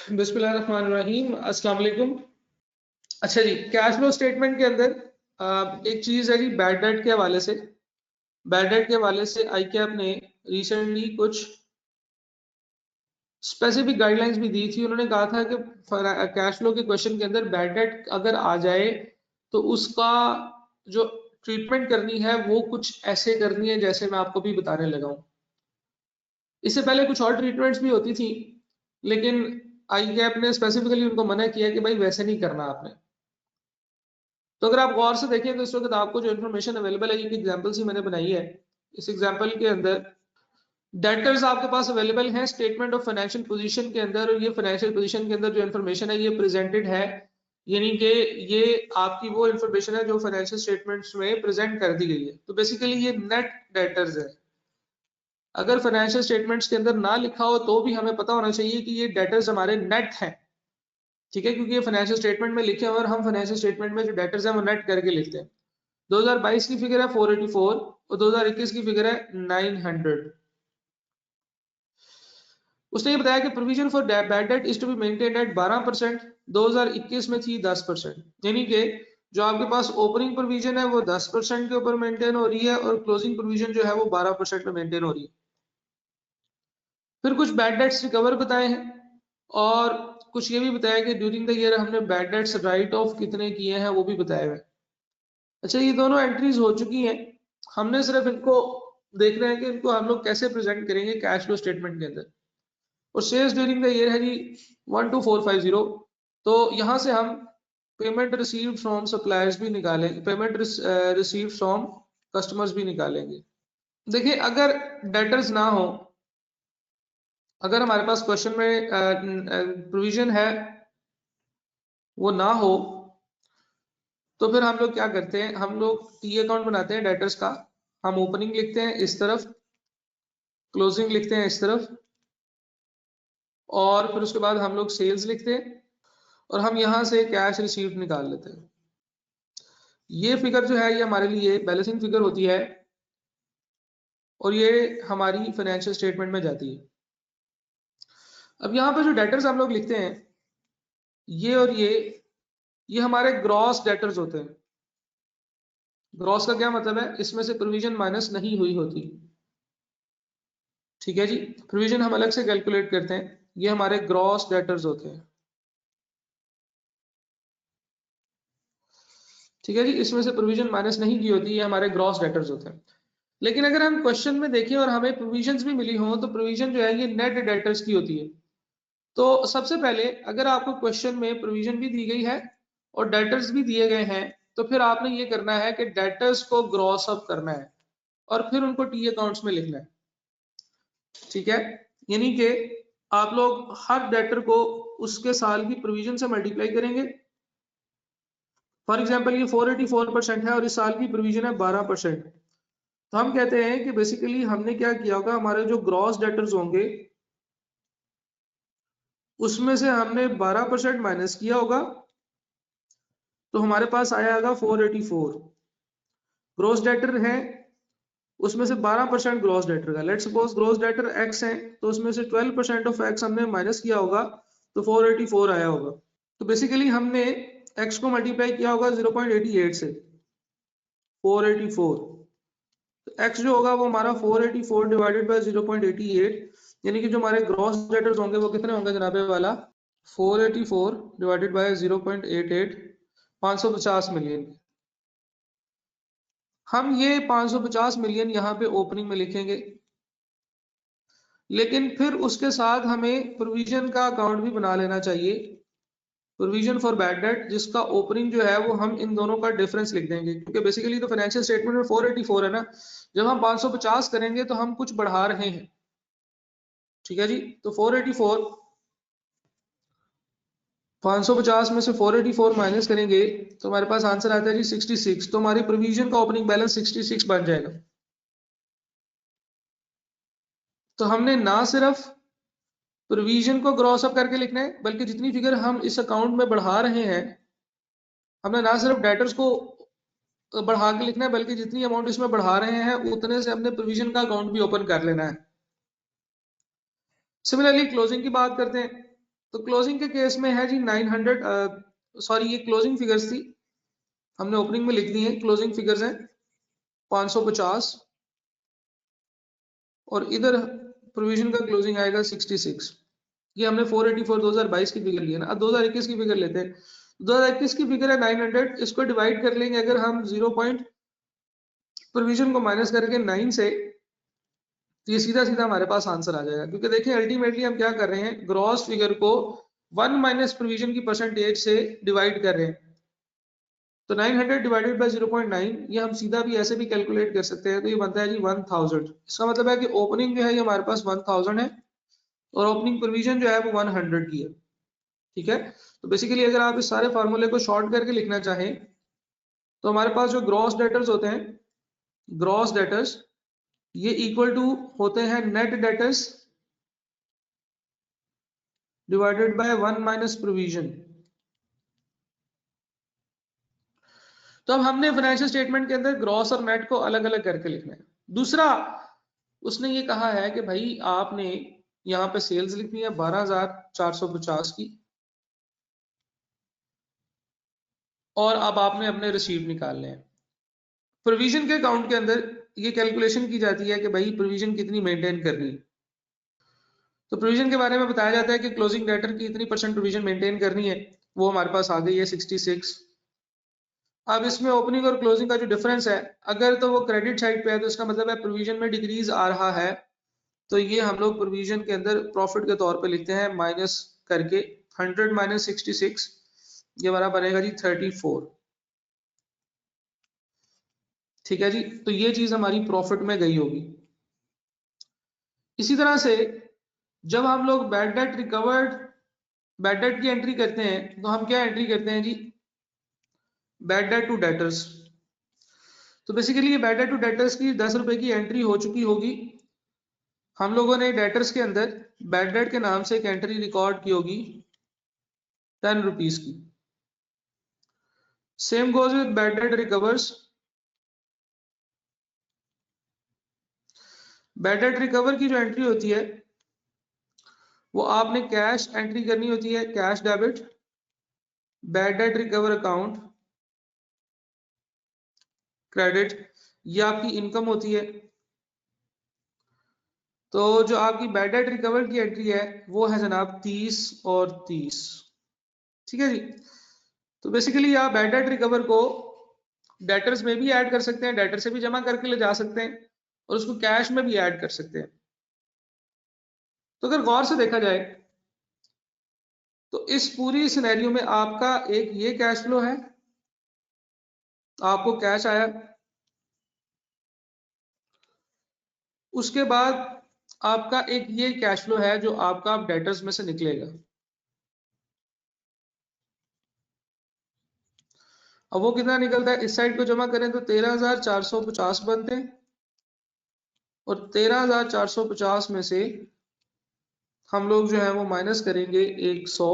बिस्मिल्लाहिर्रहमानिर्रहीम, अस्सलाम वालेकुम। अच्छा जी, कैश फ्लो स्टेटमेंट के अंदर एक चीज़ है जी, बैड डेट के हवाले से। बैड डेट के हवाले से आई कैप ने रिसेंटली कुछ स्पेसिफिक गाइडलाइंस भी दी थी। उन्होंने कहा था कि कैश फ्लो के क्वेश्चन के अंदर बैड डेट अगर आ जाए तो उसका जो ट्रीटमेंट करनी है वो कुछ ऐसे करनी है जैसे मैं आपको भी बताने लगा हूँ। इससे पहले कुछ और ट्रीटमेंट्स भी होती थी, लेकिन आई कैप ने स्पेसिफिकली उनको मना किया कि भाई वैसे नहीं करना आपने। तो अगर आप गौर से देखें तो इस वक्त आपको जो इन्फॉर्मेशन अवेलेबल है, एक एग्जांपल सी मैंने बनाई है। इस एग्जांपल के अंदर डेटर्स आपके पास अवेलेबल हैं स्टेटमेंट ऑफ फाइनेंशियल पोजीशन के अंदर, और ये फाइनेंशियल पोजीशन के अंदर जो इन्फॉर्मेशन है ये प्रेजेंटेड है, यानी कि ये आपकी वो इन्फॉर्मेशन है जो फाइनेंशियल स्टेटमेंट्स में प्रेजेंट कर दी गई है। तो बेसिकली ये नेट डेटर्स है। अगर फाइनेंशियल स्टेटमेंट्स के अंदर ना लिखा हो तो भी हमें पता होना चाहिए कि ये डेटर्स हमारे नेट हैं, ठीक है, क्योंकि ये फाइनेंशियल स्टेटमेंट में लिखे हैं और हम फाइनेंशियल स्टेटमेंट में जो डेटर्स हैं वो नेट करके लिखते हैं। 2022 की फिगर है 484 और 2021 की फिगर है 900। उसने ये बताया कि provision for bad debt is to be maintained at 12%, 2021 में थी 10%, यानी कि जो आपके पास ओपनिंग प्रोविजन है वो 10% के ऊपर मेंटेन हो रही है और क्लोजिंग प्रोविजन जो है वो 12% में मेंटेन हो रही है। फिर कुछ बैड डेट्स रिकवर बताए हैं और कुछ ये भी बताया कि ड्यूरिंग द ईयर हमने बैड डेट्स राइट ऑफ कितने किए हैं वो भी बताया हुआ है। अच्छा, ये दोनों एंट्रीज हो चुकी हैं, हमने सिर्फ इनको देखना है कि इनको हम लोग कैसे प्रेजेंट करेंगे कैश फ्लो स्टेटमेंट के अंदर। और सेल्स ड्यूरिंग द ईयर है जी 12450। तो यहाँ से हम पेमेंट रिसीव्ड फ्रॉम सप्लायर्स भी निकालेंगे, पेमेंट रिसीव्ड फ्रॉम कस्टमर्स भी निकालेंगे। देखिए, अगर डेटर्स ना हो, अगर हमारे पास क्वेश्चन में प्रोविजन है वो ना हो, तो फिर हम लोग क्या करते हैं, हम लोग टी अकाउंट बनाते हैं डेटर्स का। हम ओपनिंग लिखते हैं इस तरफ, क्लोजिंग लिखते हैं इस तरफ, और फिर उसके बाद हम लोग सेल्स लिखते हैं और हम यहां से कैश रिसीव्ड निकाल लेते हैं। ये फिगर जो है ये हमारे लिए बैलेंसिंग फिगर होती है और ये हमारी फाइनेंशियल स्टेटमेंट में जाती है। अब यहाँ पे जो डेटर्स हम लोग लिखते हैं ये और ये हमारे ग्रॉस डेटर्स होते हैं। ग्रॉस का क्या मतलब है, इसमें से प्रोविजन माइनस नहीं हुई होती, ठीक है जी। प्रोविजन हम अलग से कैलकुलेट करते हैं, ये हमारे ग्रॉस डेटर्स होते हैं, ठीक है जी। इसमें से प्रोविजन माइनस नहीं की होती, ये हमारे ग्रॉस डेटर्स होते हैं। लेकिन अगर हम क्वेश्चन में देखें और हमें प्रोविजंस भी मिली हो तो प्रोविजन जो है ये नेट डेटर्स की होती है। तो सबसे पहले अगर आपको क्वेश्चन में प्रोविजन भी दी गई है और डेटर्स भी दिए गए हैं, तो फिर आपने ये करना है कि डेटर्स को ग्रॉस अप करना है और फिर उनको टी अकाउंट्स में लिखना है, ठीक है। यानी कि आप लोग हर डेटर को उसके साल की प्रोविजन से मल्टीप्लाई करेंगे। फॉर एग्जांपल ये 484% है और इस साल की प्रोविजन है 12%। तो हम कहते हैं कि बेसिकली हमने क्या किया होगा, हमारे जो ग्रॉस डेटर्स होंगे उसमें से हमने 12% माइनस किया होगा, तो हमारे पास आया होगा 484। ग्रॉस डेटर है उसमें से 12% ग्रॉस डेटर का, let suppose gross debtor x है तो उसमें से 12% ऑफ एक्स हमने माइनस किया होगा तो 484 आया होगा। तो बेसिकली हमने एक्स को मल्टीप्लाई किया होगा 0.88 से 484, तो एक्स जो होगा वो हमारा 484 डिवाइडेड बाय 0.88, यानी कि जो हमारे ग्रॉस डेटर्स होंगे वो कितने होंगे जनाबे वाला, 484 डिवाइडेड बाय 0.88, 550 मिलियन। हम ये 550 मिलियन यहाँ पे ओपनिंग में लिखेंगे, लेकिन फिर उसके साथ हमें प्रोविजन का अकाउंट भी बना लेना चाहिए, प्रोविजन फॉर बैड डेट, जिसका ओपनिंग जो है वो हम इन दोनों का डिफरेंस लिख देंगे, क्योंकि बेसिकली तो फाइनेंशियल स्टेटमेंट में 484 है ना, जब हम 550 करेंगे तो हम कुछ बढ़ा रहे हैं, ठीक है जी। तो 484, 550 में से 484 माइनस करेंगे तो हमारे पास आंसर आता है जी 66। तो हमारी प्रोविजन का ओपनिंग बैलेंस 66 बन जाएगा। तो हमने ना सिर्फ प्रोविजन को ग्रॉस अप करके लिखना है, बल्कि जितनी फिगर हम इस अकाउंट में बढ़ा रहे हैं, हमने ना सिर्फ डेटर्स को बढ़ा के लिखना है, बल्कि जितनी अमाउंट इसमें बढ़ा रहे हैं उतने से हमने प्रोविजन का अकाउंट भी ओपन कर लेना है। सिमिलरली क्लोजिंग की बात करते हैं। तो क्लोजिंग के केस में है जी 900, सॉरी ये क्लोजिंग फिगर्स थी, हमने ओपनिंग में लिख दी है, क्लोजिंग फिगर्स हैं 550 और इधर प्रोविजन का क्लोजिंग आएगा 66। ये हमने 484 2022 की फिगर ली है ना। अब 2021 की फिगर लेते हैं। 2021 की फिगर है 900, इसको डिवाइड कर लेंगे अगर हम 0 पॉइंट प्रोविजन को माइनस करके 9 से, तो ये सीधा सीधा हमारे पास आंसर आ जाएगा। क्योंकि देखिए अल्टीमेटली हम क्या कर रहे हैं, ग्रॉस फिगर को 1 माइनस प्रोविजन की परसेंटेज से डिवाइड कर रहे हैं। तो 900 डिवाइडेड बाय 0.9 ये हम सीधा भी ऐसे भी कैलकुलेट कर सकते हैं। तो ये बनता है जी 1000। इसका मतलब है कि ओपनिंग जो है ये हमारे पास 1000 है और ओपनिंग प्रोविजन जो है वो 100 की है। ठीक है, तो बेसिकली अगर आप इस सारे फार्मूले को शॉर्ट करके लिखना चाहें तो हमारे पास जो ग्रॉस डेटर्स होते हैं, ग्रॉस डेटर्स ये इक्वल टू होते हैं net debtors divided by 1 minus provision. तो अब हमने फाइनेंशियल स्टेटमेंट के अंदर ग्रॉस और नेट को अलग अलग करके लिखना है। दूसरा, उसने ये कहा है कि भाई आपने यहाँ पे सेल्स लिखनी है 12,450 की और अब आपने अपने रिसीव निकालने हैं। प्रोविजन के अकाउंट के अंदर ये कैलकुलेशन की जाती है कि भाई प्रोविजन कितनी मेंटेन करनी है। तो प्रोविजन के बारे में बताया जाता है कि क्लोजिंग डेटर की इतनी परसेंट प्रोविजन मेंटेन करनी है, वो हमारे पास आ गई है 66। अब इसमें ओपनिंग और क्लोजिंग का जो डिफरेंस है, अगर तो वो क्रेडिट साइड पे है तो इसका मतलब है प्रोविजन में डिक्रीज आ रहा है, तो ये हम लोग प्रोविजन के अंदर प्रॉफिट के तौर पे लिखते हैं माइनस करके 100 माइनस 66, ये हमारा बनेगा जी 34। ठीक है जी, तो ये चीज हमारी प्रॉफिट में गई होगी। इसी तरह से जब हम लोग bad debt recovered, bad debt की एंट्री करते हैं तो हम क्या एंट्री करते हैं जी, बैड डेट टू डेटर्स। तो बेसिकली ये बैड डेट टू डेटर्स की 10 रुपए की एंट्री हो चुकी होगी। हम लोगों ने डेटर्स के अंदर बैड डेट के नाम से एक एंट्री रिकॉर्ड की होगी 10 रुपीज की। Same goes with bad debt recovers. Bad debt recover की जो एंट्री होती है वो आपने कैश एंट्री करनी होती है, cash debit bad debt recover account credit, ये आपकी इनकम होती है। तो जो आपकी बैड डेट रिकवर की एंट्री है वो है जनाब 30 और 30। ठीक है जी, तो बेसिकली आप बैड डेट रिकवर को डेटर्स में भी ऐड कर सकते हैं, डेटर से भी जमा करके ले जा सकते हैं और उसको कैश में भी ऐड कर सकते हैं। तो अगर गौर से देखा जाए तो इस पूरी सिनेरियो में आपका एक ये कैश फ्लो है, आपको कैश आया, उसके बाद आपका एक ये कैश फ्लो है जो आपका डेटर्स में से निकलेगा। अब वो कितना निकलता है, इस साइड को जमा करें तो 13,450 बनते हैं और 13,450 में से हम लोग जो है वो माइनस करेंगे 100,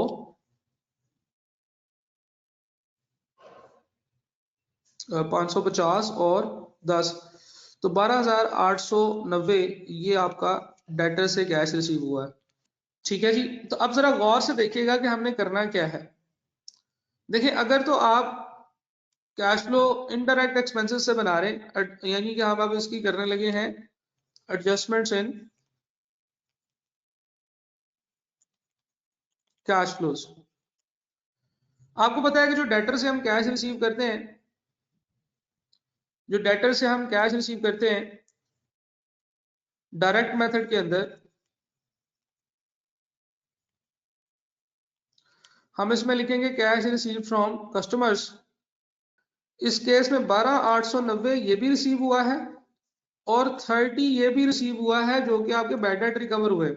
550 और 10, तो 12,890 ये आपका डेटर से कैश रिसीव हुआ है। ठीक है जी, तो अब जरा गौर से देखिएगा कि हमने करना क्या है। देखिए अगर तो आप कैश फ्लो इनडायरेक्ट एक्सपेंसेस से बना रहे हैं, यानी कि हम अब इसकी करने लगे हैं एडजस्टमेंट्स इन कैश फ्लोज। आपको पता है कि जो डेटर से हम कैश रिसीव करते हैं, जो डेटर से हम कैश रिसीव करते हैं डायरेक्ट मेथड के अंदर, हम इसमें लिखेंगे कैश रिसीव फ्रॉम कस्टमर्स। इस केस में 12,890 ये भी रिसीव हुआ है और 30 ये भी रिसीव हुआ है जो कि आपके बैड डेट रिकवर हुए।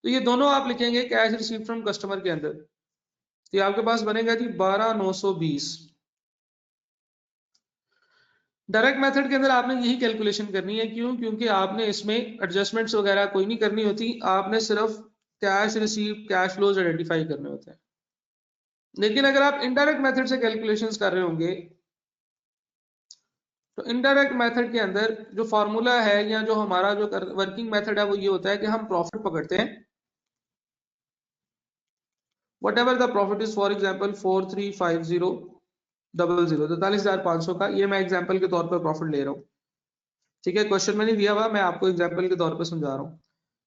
तो ये दोनों आप लिखेंगे कैश रिसीव फ्रॉम कस्टमर के अंदर, तो ये आपके पास बनेगा जी 12,920। डायरेक्ट मेथड के अंदर आपने यही कैलकुलेशन करनी है, क्यों, क्योंकि आपने इसमें एडजस्टमेंट्स वगैरह कोई नहीं करनी होती, आपने सिर्फ cash receive cash flows identify करने होते हैं। लेकिन अगर आप इनडायरेक्ट मेथड से कैलकुलेशंस कर रहे होंगे तो इनडायरेक्ट मेथड के अंदर जो फॉर्मूला है या जो हमारा जो वर्किंग मेथड है वो ये होता है कि हम प्रॉफिट पकड़ते हैं whatever the profit is, for example 435000 43,500 का, ये मैं एग्जांपल के तौर पर प्रॉफिट ले रहा हूँ, ठीक है। क्वेश्चन में नहीं दिया हुआ, मैं आपको एग्जांपल के तौर पर समझा रहा हूँ।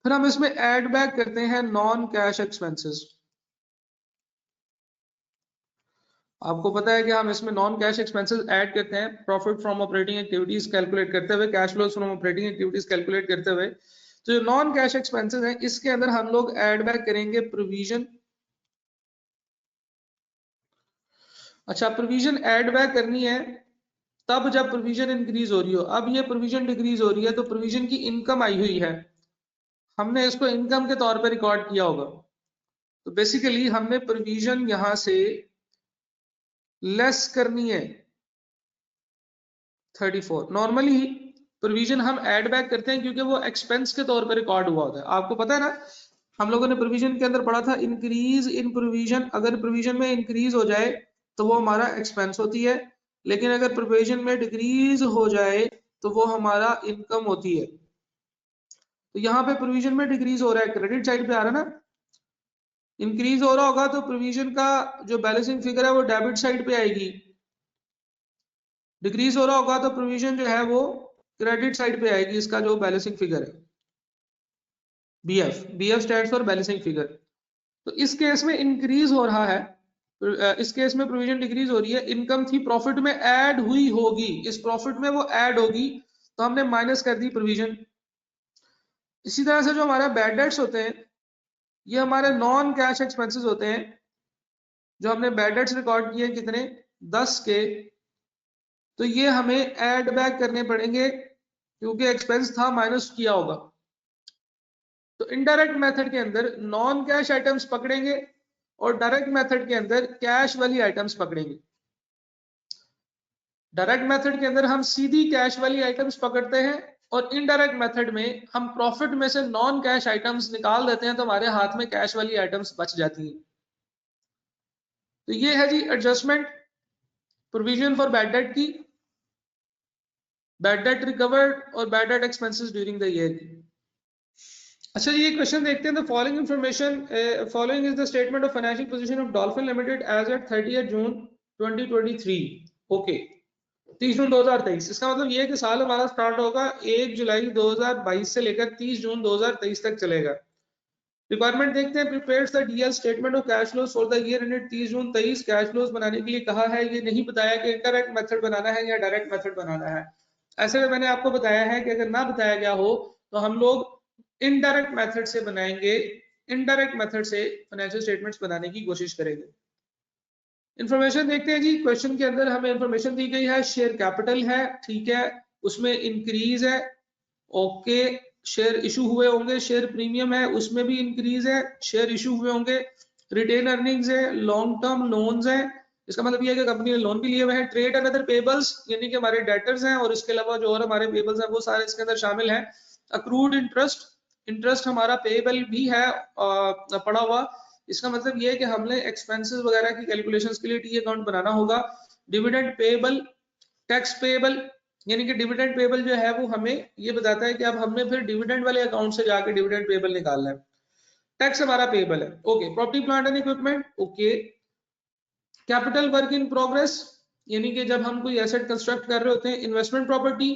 फिर हम इसमें ऐड बैक करते हैं नॉन कैश एक्सपेंसेस। आपको पता है कि हम इसमें नॉन कैश एक्सपेंसेस ऐड करते हैं profit from operating activities calculate करते हुए, cash flows from operating activities calculate करते हुए। तो जो नॉन कैश एक्सपेंसेस हैं इसके अंदर हम लोग ऐड बैक करेंगे प्रोविजन। अच्छा, प्रोविजन ऐड बैक करनी है तब जब प्रोविजन इंक्रीज हो रही हो। अब ये प्रोविजन डिक्रीज हो रही है तो प्रोविजन की इनकम आई हुई है, हमने इसको इनकम के तौर पर रिकॉर्ड किया होगा। तो बेसिकली हमने प्रोविजन यहां से लेस करनी है 34। नॉर्मली प्रोविजन हम ऐड बैक करते हैं क्योंकि वो एक्सपेंस के तौर पर रिकॉर्ड हुआ होता है। आपको पता है ना, हम लोगों ने प्रोविजन के अंदर पढ़ा था इंक्रीज इन प्रोविजन। अगर प्रोविजन में इंक्रीज हो जाए तो वो हमारा एक्सपेंस होती है, लेकिन अगर प्रोविजन में डिक्रीज हो जाए तो वो हमारा इनकम होती है। तो यहाँ पे प्रोविजन में डिक्रीज हो रहा है, क्रेडिट साइड पे आ रहा है ना। इंक्रीज हो रहा होगा तो प्रोविजन का जो बैलेंसिंग फिगर है वो डेबिट साइड पे आएगी, डिक्रीज हो रहा होगा तो प्रोविजन जो है वो क्रेडिट साइड पे आएगी, इसका जो बैलेंसिंग फिगर है BF stands for balancing figure. तो इस केस में इंक्रीज हो रहा है, इस केस में प्रोविजन डिक्रीज हो रही है, इनकम थी प्रॉफिट में ऐड हुई होगी, इस प्रॉफिट में वो ऐड होगी तो हमने माइनस कर दी प्रोविजन। इसी तरह से जो हमारा बैड डेट्स होते हैं ये हमारे नॉन कैश एक्सपेंसेस होते हैं। जो हमने बैड डेट्स रिकॉर्ड किए कितने 10 के, तो ये हमें ऐड बैक करने पड़ेंगे क्योंकि एक्सपेंस था, माइनस किया होगा। तो इनडायरेक्ट मेथड के अंदर नॉन कैश आइटम्स पकड़ेंगे और डायरेक्ट मेथड के अंदर कैश वाली आइटम्स पकड़ेंगे। डायरेक्ट मेथड के अंदर हम सीधी कैश वाली आइटम्स पकड़ते हैं और इनडायरेक्ट मेथड में हम प्रॉफिट में से नॉन कैश आइटम्स निकाल देते हैं, तो हमारे हाथ में कैश वाली आइटम्स बच जाती हैं। तो ये है जी adjustment provision for bad debt की, बैड डेट रिकवर्ड और bad debt expenses during the year की। अच्छा, ये क्वेश्चन देखते हैं। The following information, following is the statement of financial position of Dolphin Limited as at 30 June 2023। Okay, 30 June 2023। इसका मतलब ये है कि साल हमारा स्टार्ट होगा 1 जुलाई 2022 से लेकर 30 जून 2023 तक चलेगा। रिक्वायरमेंट देखते हैं। Prepares the DL statement of cash flows for the year ended 30 June 23। Cash flows बनाने के लिए कहा है, ये नहीं बताया कि इनडायरेक्ट मेथड बनाना है या डायरेक्ट मेथड बनाना है। ऐसे में मैंने आपको बताया है कि अगर ना बताया गया हो तो हम लोग इनडायरेक्ट मेथड से बनाएंगे, इनडायरेक्ट मेथड से फाइनेंशियल स्टेटमेंट्स बनाने की कोशिश करेंगे। इंफॉर्मेशन देखते हैं जी। क्वेश्चन के अंदर हमें इंफॉर्मेशन दी गई है, शेयर कैपिटल है, ठीक है, उसमें इंक्रीज है, ओके। शेयर इशू हुए होंगे, शेयर प्रीमियम है उसमें भी इंक्रीज है, शेयर इशू हुए होंगे, रिटेन अर्निंग्स है, लॉन्ग टर्म लोन्स है, इसका मतलब ये है कि कंपनी ने लोन भी लिए हुए हैं, ट्रेड एंड अदर पेबल्स यानी कि हमारे डेटर्स हैं, और इसके अलावा जो और हमारे पेबल्स हैं वो सारे इसके अंदर शामिल हैं। अक्रूड इंटरेस्ट, इंटरेस्ट हमारा पेबल भी है पड़ा हुआ। इसका मतलब ये है कि हमने एक्सपेंसेस वगैरह की कैलकुलेशंस के लिए टी अकाउंट बनाना होगा। डिविडेंड पेबल, टैक्स पेबल, यानी कि डिविडेंड पेबल जो है वो हमें ये बताता है कि अब हमने फिर डिविडेंड वाले अकाउंट से जाके डिविडेंड पेबल निकालना है। टैक्स हमारा पेबल है, okay. Property plant and equipment, okay. Capital work in progress, यानी कि जब हम कोई एसेट कंस्ट्रक्ट कर रहे होते हैं। इन्वेस्टमेंट प्रॉपर्टी,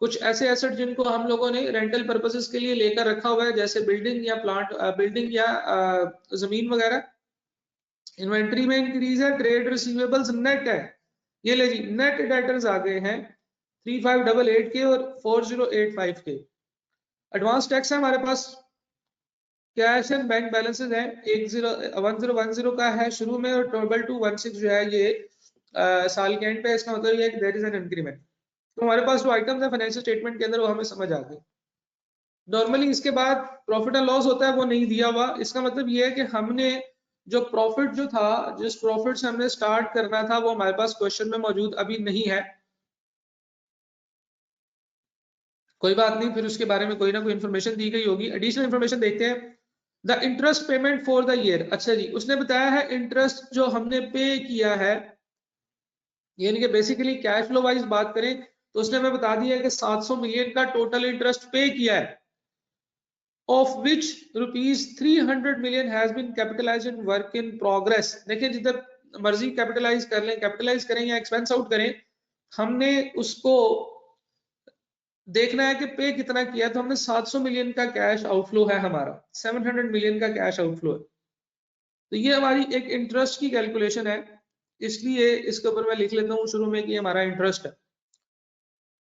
कुछ ऐसे एसेट जिनको हम लोगों ने रेंटल पर्पसेस के लिए लेकर रखा हुआ है, जैसे बिल्डिंग या प्लांट, बिल्डिंग या जमीन वगैरह। इन्वेंट्री में इंक्रीज है। ट्रेड रिसीवेबल्स नेट है, ये ले जी, नेट डेटर्स आ गए हैं 3588 के और 4085 के। एडवांस टैक्स है हमारे पास। कैश एंड बैंक बैलेंसेस है, 1010 का है शुरू में और 2216 जो है ये साल के एंड पे। इसका मतलब ये है कि देयर इज एन इंक्रीमेंट। तो हमारे पास जो आइटम्स है फाइनेंशियल स्टेटमेंट के अंदर वो हमें समझ आ गए। नॉर्मली इसके बाद प्रॉफिट एंड लॉस होता है, वो नहीं दिया हुआ। इसका मतलब ये है कि हमने जो प्रॉफिट जो था, जिस प्रॉफिट से हमने स्टार्ट करना था, वो हमारे पास क्वेश्चन में मौजूद अभी नहीं है। कोई बात नहीं, फिर उसके बारे में कोई ना कोई इन्फॉर्मेशन दी गई होगी। एडिशनल इन्फॉर्मेशन देखते हैं। The interest payment for the year, अच्छा जी, उसने बताया है इंटरेस्ट जो हमने पे किया है, यानी कि बेसिकली कैश फ्लो वाइज बात करें तो उसने हमें बता दिया है कि 700 मिलियन का टोटल इंटरेस्ट पे किया है। of which rupees 300 million has been capitalized in work in progress। देखिए जिधर मर्जी कैपिटलाइज कर लें, कैपिटलाइज करें या एक्सपेंस आउट करें, हमने उसको देखना है कि पे कितना किया। तो हमने 700 मिलियन का कैश आउटफ्लो है हमारा, 700 मिलियन का कैश आउटफ्लो है। तो ये हमारी एक इंटरेस्ट की कैलकुलेशन है, इसलिए इसके ऊपर मैं लिख लेता हूँ शुरू में कि हमारा इंटरेस्ट है।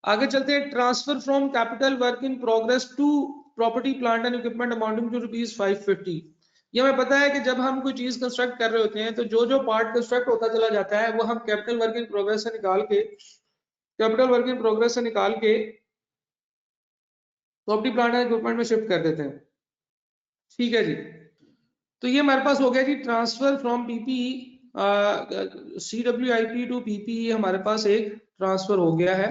आगे चलते हैं, transfer from capital work in progress to property plant and equipment amounting to ₹550। ये हमें पता है कि जब हम कोई चीज कंस्ट्रक्ट कर रहे होते हैं तो जो जो पार्ट कंस्ट्रक्ट होता चला जाता है वो हम कैपिटल वर्क इन प्रोग्रेस से निकाल के प्रॉपर्टी प्लांट एंड इक्विपमेंट में शिफ्ट कर देते हैं। ठीक है जी, तो ये हमारे पास हो गया जी transfer from PPE, CWIP to PPE हमारे पास एक ट्रांसफर हो गया है।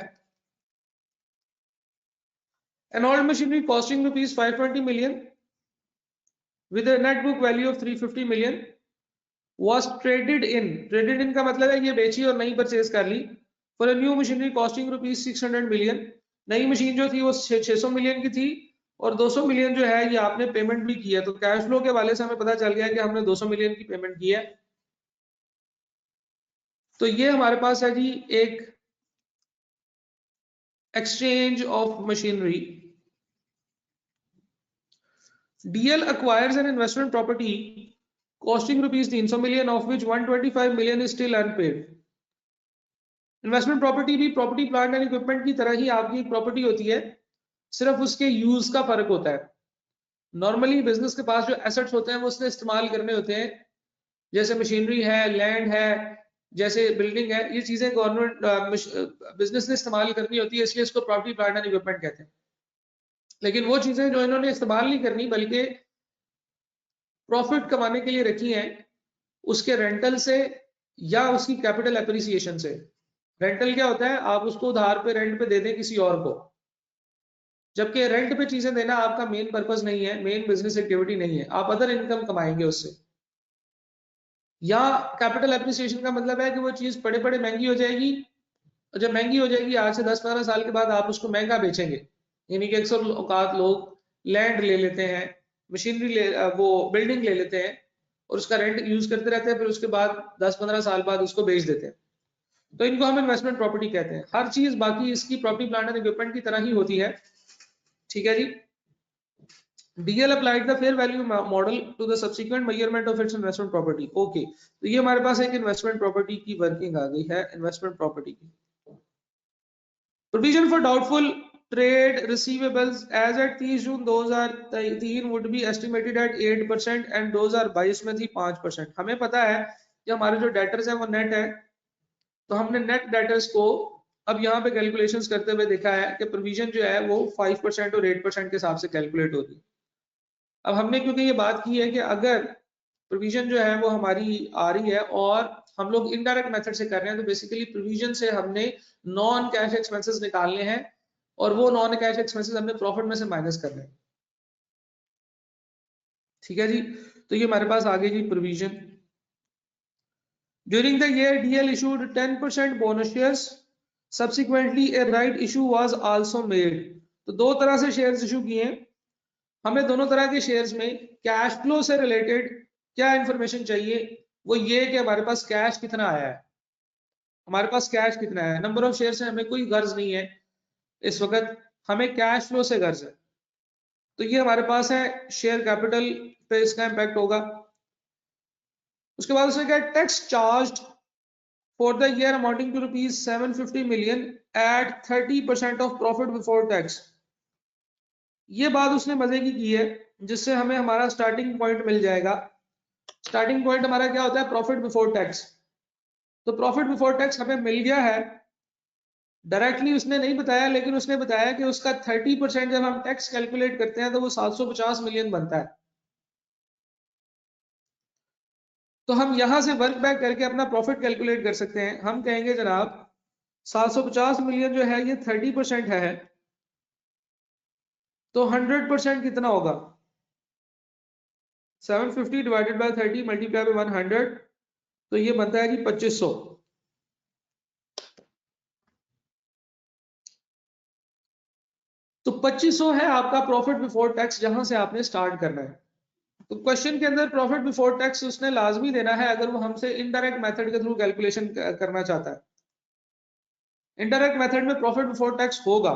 Enrolled machinery costing ₹520 million with a net book value of 350 million was traded in। Traded in का मतलब है ये बेची और नई परचेज कर ली। For a new machinery costing ₹600 million, नई मशीन जो थी वो 600 मिलियन की थी और 200 मिलियन जो है ये आपने पेमेंट भी किया। तो कैश फ्लो के वाले से हमें पता चल गया कि हमने 200 मिलियन की पेमेंट की है। तो ये हमारे पास है जी एक exchange of machinery. DL acquires an investment property costing ₹300 million, of which 125 million is still unpaid। Investment property भी प्रॉपर्टी प्लांट एंड इक्विपमेंट की तरह ही आपकी एक प्रॉपर्टी होती है, सिर्फ उसके यूज का फर्क होता है। नॉर्मली बिजनेस के पास जो एसेट्स होते हैं वो उसने इस्तेमाल करने होते हैं, जैसे मशीनरी है, लैंड है, जैसे बिल्डिंग है, ये चीजें गवर्नमेंट बिजनेस ने इस्तेमाल करनी होती है, इसलिए इसको प्रॉपर्टी प्लांट एंड इक्विपमेंट कहते हैं। लेकिन वो चीजें जो इन्होंने इस्तेमाल नहीं करनी बल्कि प्रॉफिट कमाने के लिए रखी हैं, उसके रेंटल से या उसकी कैपिटल एप्रिसिएशन से। रेंटल क्या होता है, आप उसको उधार पे रेंट पे दे दें किसी और को, जबकि रेंट पे चीजें देना आपका मेन पर्पस नहीं है, मेन बिजनेस एक्टिविटी नहीं है, आप अदर इनकम कमाएंगे उससे। या कैपिटल एप्रिसिएशन का मतलब है कि वो चीज पड़े पड़े महंगी हो जाएगी, और जब महंगी हो जाएगी आज से 10-15 साल के बाद आप उसको महंगा बेचेंगे। यानी कि अक्सर औकात लोग लैंड ले लेते हैं, मशीनरी वो बिल्डिंग ले लेते हैं और उसका रेंट यूज करते रहते हैं, फिर उसके बाद 10-15 साल बाद उसको बेच देते हैं। तो इनको हम इन्वेस्टमेंट प्रॉपर्टी कहते हैं। हर चीज बाकी इसकी प्रॉपर्टी प्लांट एंड इक्विपमेंट की तरह ही होती है। ठीक है जी। DL applied the fair value model to the subsequent measurement of its investment property। Okay, तो ये हमारे पास एक इन्वेस्टमेंट प्रॉपर्टी की वर्किंग आ गई है, इन्वेस्टमेंट प्रॉपर्टी की। Provision for doubtful trade receivables as at 30 June 2003 would be estimated at 8% and 2022 में थी 5%। हमें पता है कि हमारे जो डेटर्स हैं वो नेट है, तो हमने नेट डेटर्स को अब यहाँ पे कैलकुलेशंस करते हुए देखा है कि प्रोविजन जो है वो 5% और 8% के हिसाब से कैलकुलेट होती है। अब हमने क्योंकि ये बात की है कि अगर प्रोविजन जो है वो हमारी आ रही है और हम लोग इनडायरेक्ट मेथड से कर रहे हैं, तो बेसिकली प्रोविजन से हमने नॉन कैश एक्सपेंसेस निकालने हैं और वो नॉन कैश एक्सपेंसेस हमने प्रॉफिट में से माइनस करने हैं। ठीक है जी, तो ये हमारे पास आ गई जी provision. During the year DL issued 10% bonus shares, subsequently a right issue was also made। तो दो तरह से शेयर्स इशू किए हैं। हमें दोनों तरह के शेयर्स में कैश फ्लो से रिलेटेड क्या इंफॉर्मेशन चाहिए, वो ये कि हमारे पास कैश कितना आया है, हमारे पास कैश कितना है। नंबर ऑफ शेयर से हमें कोई गर्ज नहीं है इस वक्त, हमें कैश फ्लो से गर्ज है। तो ये हमारे पास है शेयर कैपिटल पे इसका इंपैक्ट होगा। उसके बाद उसने क्या, tax charged for the year amounting to ₹750 million at 30% of profit before tax. ये बात उसने मजे की है, जिससे हमें हमारा स्टार्टिंग पॉइंट मिल जाएगा। स्टार्टिंग पॉइंट हमारा क्या होता है, प्रॉफिट बिफोर टैक्स। तो प्रॉफिट बिफोर टैक्स हमें मिल गया है, डायरेक्टली उसने नहीं बताया, लेकिन उसने बताया कि उसका 30% जब हम टैक्स कैलकुलेट करते हैं तो वो 750 मिलियन बनता है। तो हम यहां से वर्क बैक करके अपना प्रॉफिट कैलकुलेट कर सकते हैं। हम कहेंगे जनाब 750 मिलियन जो है ये 30% है, तो 100% कितना होगा, 750 डिवाइडेड बाय 30 मल्टीप्लाई बाय 100, तो ये बनता है जी 2500। तो तो 2500 है आपका प्रॉफिट बिफोर टैक्स, जहां से आपने स्टार्ट करना है। तो क्वेश्चन के अंदर प्रॉफिट बिफोर टैक्स उसने लाजमी देना है अगर वो हमसे इनडायरेक्ट मेथड के थ्रू कैलकुलेशन करना चाहता है। इनडायरेक्ट मेथड में प्रॉफिट बिफोर टैक्स होगा,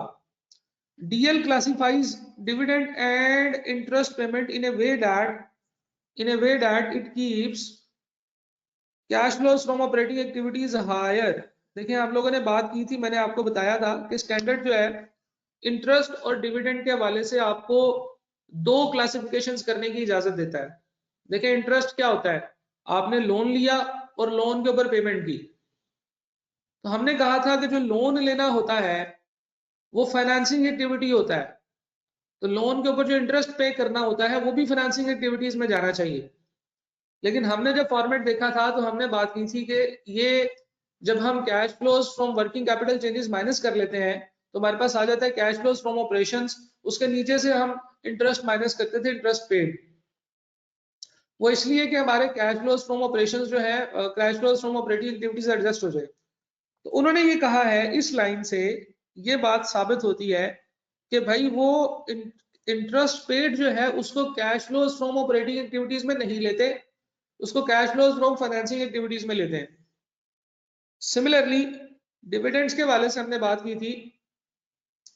DL classifies dividend and interest payment in a way that it keeps cash flows from operating activities higher। देखिए आप लोगों ने बात की थी, मैंने आपको बताया था कि स्टैंडर्ड जो है इंटरेस्ट और डिविडेंड के हवाले से आपको दो क्लासिफिकेशंस करने की इजाजत देता है। देखिए इंटरेस्ट क्या होता है, आपने लोन लिया और लोन के ऊपर पेमेंट की। तो हमने कहा था कि जो लोन लेना होता है वो फाइनेंसिंग एक्टिविटी होता है, तो लोन के ऊपर जो इंटरेस्ट पे करना होता है वो भी फाइनेंसिंग एक्टिविटीज में जाना चाहिए। लेकिन हमने जब फॉर्मेट देखा था तो हमने बात की थी कि ये जब हम cash flows from working capital changes minus कर लेते हैं तो हमारे पास आ जाता है कैश फ्लोज फ्रॉम ऑपरेशंस, उसके नीचे से हम इंटरेस्ट माइनस करते थे, इंटरेस्ट पेड। वो इसलिए कि हमारे कैश फ्लोज फ्रॉम ऑपरेशंस जो है cash flows from operating activities adjust हो जाए। तो उन्होंने ये कहा है, इस लाइन से ये बात साबित होती है कि भाई वो इंटरेस्ट पेड जो है उसको cash flows from operating activities में नहीं लेते, उसको cash flows from financing activities में लेते हैं। सिमिलरली डिविडेंड्स के वाले से हमने बात की थी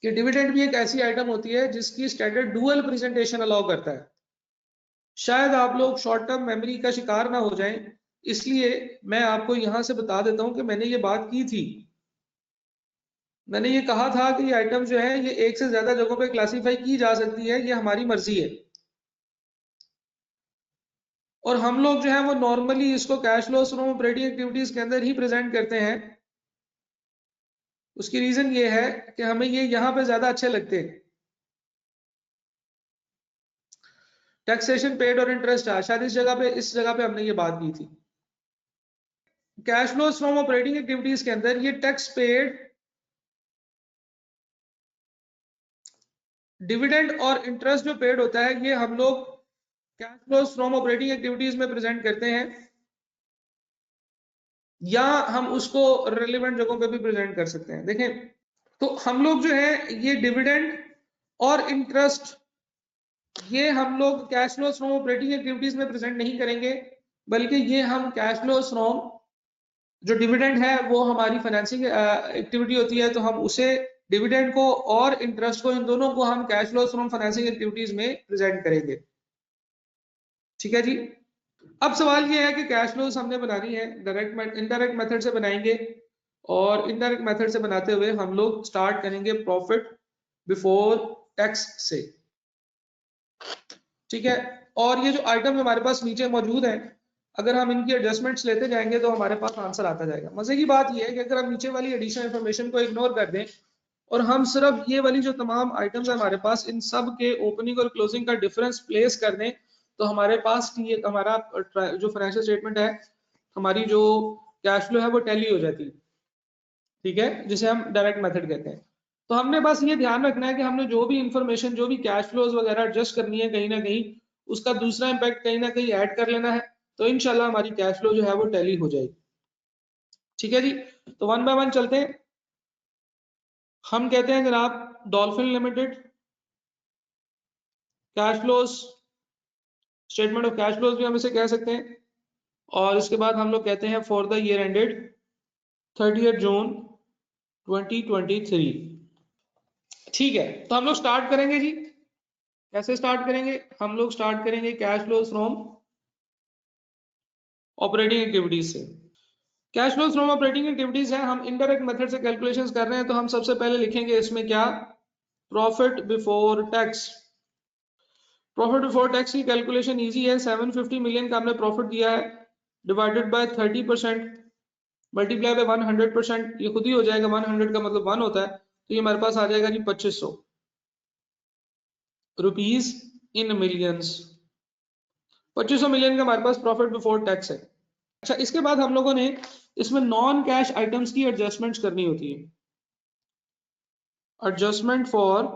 कि डिविडेंड भी एक ऐसी आइटम होती है जिसकी स्टैंडर्ड डुअल प्रेजेंटेशन अलाउ करता है। शायद आप लोग शॉर्ट टर्म मेमोरी का शिकार ना हो जाएं, इसलिए मैं आपको यहां से बता देता हूं कि मैंने ये बात की थी। मैंने ये कहा था कि ये आइटम जो है ये एक से ज्यादा जगहों पे क्लासिफाई की जा सकती है, ये हमारी मर्जी है। और हम लोग जो है वो नॉर्मली इसको cash flows from operating activities के अंदर ही प्रेजेंट करते हैं। उसकी रीजन ये है कि हमें ये यहाँ पे ज्यादा अच्छे लगते हैं। टैक्सेशन पेड और इंटरेस्ट है, शायद इस जगह पे हमने ये बात की थी। Cash flows from operating activities के अंदर ये टैक्स पेड, डिविडेंड और इंटरेस्ट जो पेड होता है ये हम लोग cash flows from operating activities में प्रेजेंट करते हैं, या हम उसको रिलेवेंट जगहों पे भी प्रेजेंट कर सकते हैं। देखें तो हम लोग जो है ये डिविडेंड और इंटरेस्ट ये हम लोग cash flows from operating activities में प्रेजेंट नहीं करेंगे, बल्कि ये हम कैश फ्लोज फ्रॉम, जो डिविडेंड है वो हमारी फाइनेंसिंग एक्टिविटी होती है, तो हम उसे डिविडेंड को और इंटरेस्ट को, इन दोनों को हम cash flows from financing activities में प्रेजेंट करेंगे। ठीक है जी। अब सवाल ये है कि कैश फ्लोज हमने बनानी है, डायरेक्ट इनडायरेक्ट मेथड से बनाएंगे, और इनडायरेक्ट मेथड से बनाते हुए हम लोग स्टार्ट करेंगे प्रॉफिट बिफोर टैक्स से। ठीक है, और ये जो आइटम हमारे पास नीचे मौजूद है, अगर हम इनकी एडजस्टमेंट्स लेते जाएंगे तो हमारे पास आंसर आता जाएगा। मजे की बात ये है कि अगर हम नीचे वाली एडिशनल इंफॉर्मेशन को इग्नोर कर दें और हम सिर्फ ये वाली जो तमाम आइटम्स है हमारे पास, इन सब के ओपनिंग और क्लोजिंग का डिफरेंस प्लेस कर दें, तो हमारे पास हमारा जो फाइनेंशियल स्टेटमेंट है, हमारी जो कैश फ्लो है वो टैली हो जाती है। ठीक है, जिसे हम डायरेक्ट मेथड कहते हैं। तो हमने बस ये ध्यान रखना है कि हमने जो भी इंफॉर्मेशन, जो भी कैश फ्लोज वगैरह एडजस्ट करनी है, कहीं ना कहीं उसका दूसरा इंपैक्ट कहीं ना कहीं ऐड कर लेना है, तो इंशाल्लाह हमारी कैश फ्लो जो है वो टैली हो जाएगी। ठीक है जी, तो वन बाय वन चलते हैं। हम कहते हैं जनाब dolphin limited cash flows, statement of cash flows भी हम इसे कह सकते हैं, और इसके बाद हम लोग कहते हैं for the year ended 30 June 2023। ठीक है, तो हम लोग स्टार्ट करेंगे जी। कैसे स्टार्ट करेंगे? हम लोग स्टार्ट करेंगे cash flows from operating activities से। Cash flows from operating activities है, हम इनडायरेक्ट मेथड से कैलकुलेशंस कर रहे हैं, तो हम सबसे पहले लिखेंगे इसमें क्या, profit before tax. Profit before tax की कैलकुलेशन इजी है। 750 मिलियन का हमने प्रॉफिट दिया है, डिवाइडेड बाय 30%, मल्टीप्लाई बाय 100%, ये खुद ही हो जाएगा, 100 का मतलब 1 होता है, तो ये हमारे पास आ जाएगा जी 2500 रुपीज इन मिलियंस। 2500 मिलियन का हमारे पास प्रॉफिट बिफोर टैक्स है। अच्छा, इसके बाद हम लोगों ने इसमें नॉन कैश आइटम्स की एडजस्टमेंट्स करनी होती है। Adjustment for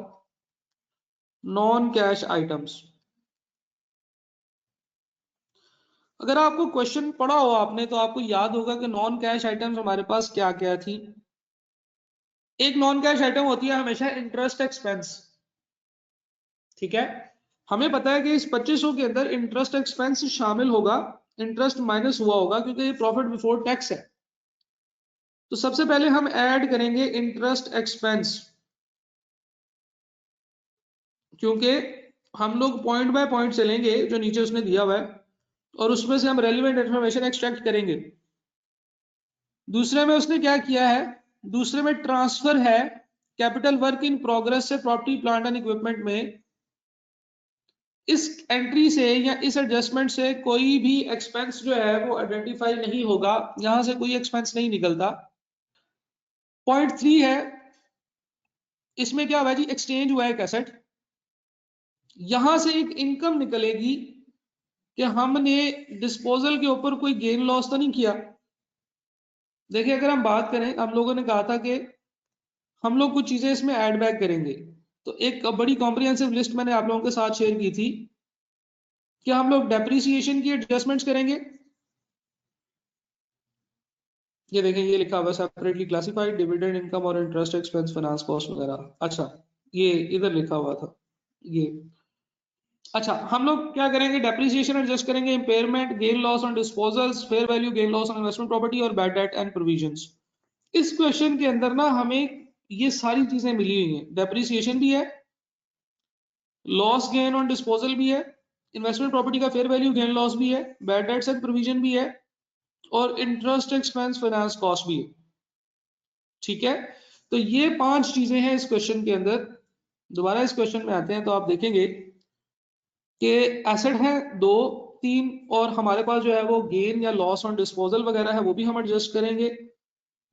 non cash items. अगर आपको क्वेश्चन पढ़ा हो आपने तो आपको याद होगा कि नॉन कैश आइटम्स हमारे पास क्या क्या थी। एक नॉन कैश आइटम होती है हमेशा इंटरेस्ट एक्सपेंस। ठीक है, हमें पता है कि इस 2500 के अंदर इंटरेस्ट एक्सपेंस शामिल होगा, इंटरेस्ट माइनस हुआ होगा क्योंकि ये प्रॉफिट बिफोर टैक्स है। तो सबसे पहले हम ऐड करेंगे इंटरेस्ट एक्सपेंस, क्योंकि हम लोग पॉइंट बाय पॉइंट चलेंगे जो नीचे उसने दिया हुआ है और उसमें से हम रेलिवेंट इंफॉर्मेशन एक्सट्रैक्ट करेंगे। दूसरे में उसने क्या किया है, दूसरे में ट्रांसफर है कैपिटल वर्क इन प्रोग्रेस से प्रॉपर्टी प्लांट एंड इक्विपमेंट में। इस एंट्री से या इस एडजस्टमेंट से कोई भी एक्सपेंस जो है वो आइडेंटिफाई नहीं होगा, यहां से कोई एक्सपेंस नहीं निकलता। पॉइंट 3 है, इसमें क्या हुआ जी, एक्सचेंज हुआ एक एसेट, यहां से एक इनकम निकलेगी कि हमने डिस्पोजल के ऊपर कोई गेन लॉस तो नहीं किया। देखिए अगर हम बात करें, हम लोगों ने कहा था कि हम लोग कुछ चीजें इसमें ऐड बैक करेंगे, तो एक बड़ी कॉम्प्रिहेंसिव लिस्ट मैंने आप लोगों के साथ शेयर की थी कि हम लोग डेप्रिसिएशन की एडजस्टमेंट्स करेंगे। ये देखें, ये लिखा हुआ सेपरेटली क्लासिफाइड डिविडेंड इनकम और इंटरेस्ट एक्सपेंस फाइनेंस कॉस्ट वगैरह। अच्छा, ये इधर लिखा हुआ था ये। अच्छा, हम लोग क्या करेंगे, डेप्रिसिएशन एडजस्ट करेंगे, impairment, gain loss on disposals, fair value gain loss on investment property और बैड डेट एंड प्रोविजंस। इस क्वेश्चन के अंदर ना हमें ये सारी चीजें मिली हुई हैं, डेप्रिसिएशन भी है, लॉस गेन ऑन डिस्पोजल भी है, इन्वेस्टमेंट प्रॉपर्टी का फेयर वैल्यू गेन लॉस भी है, बैड डेट्स एंड प्रोविजन भी है और इंटरेस्ट एक्सपेंस फाइनेंस कॉस्ट भी है। ठीक है, तो ये 5 चीजें हैं इस क्वेश्चन के अंदर। दोबारा इस क्वेश्चन में आते हैं तो आप देखेंगे कि एसेट है 2, 3 और हमारे पास जो है वो गेन या लॉस ऑन डिस्पोजल वगैरह है, वो भी हम एडजस्ट करेंगे।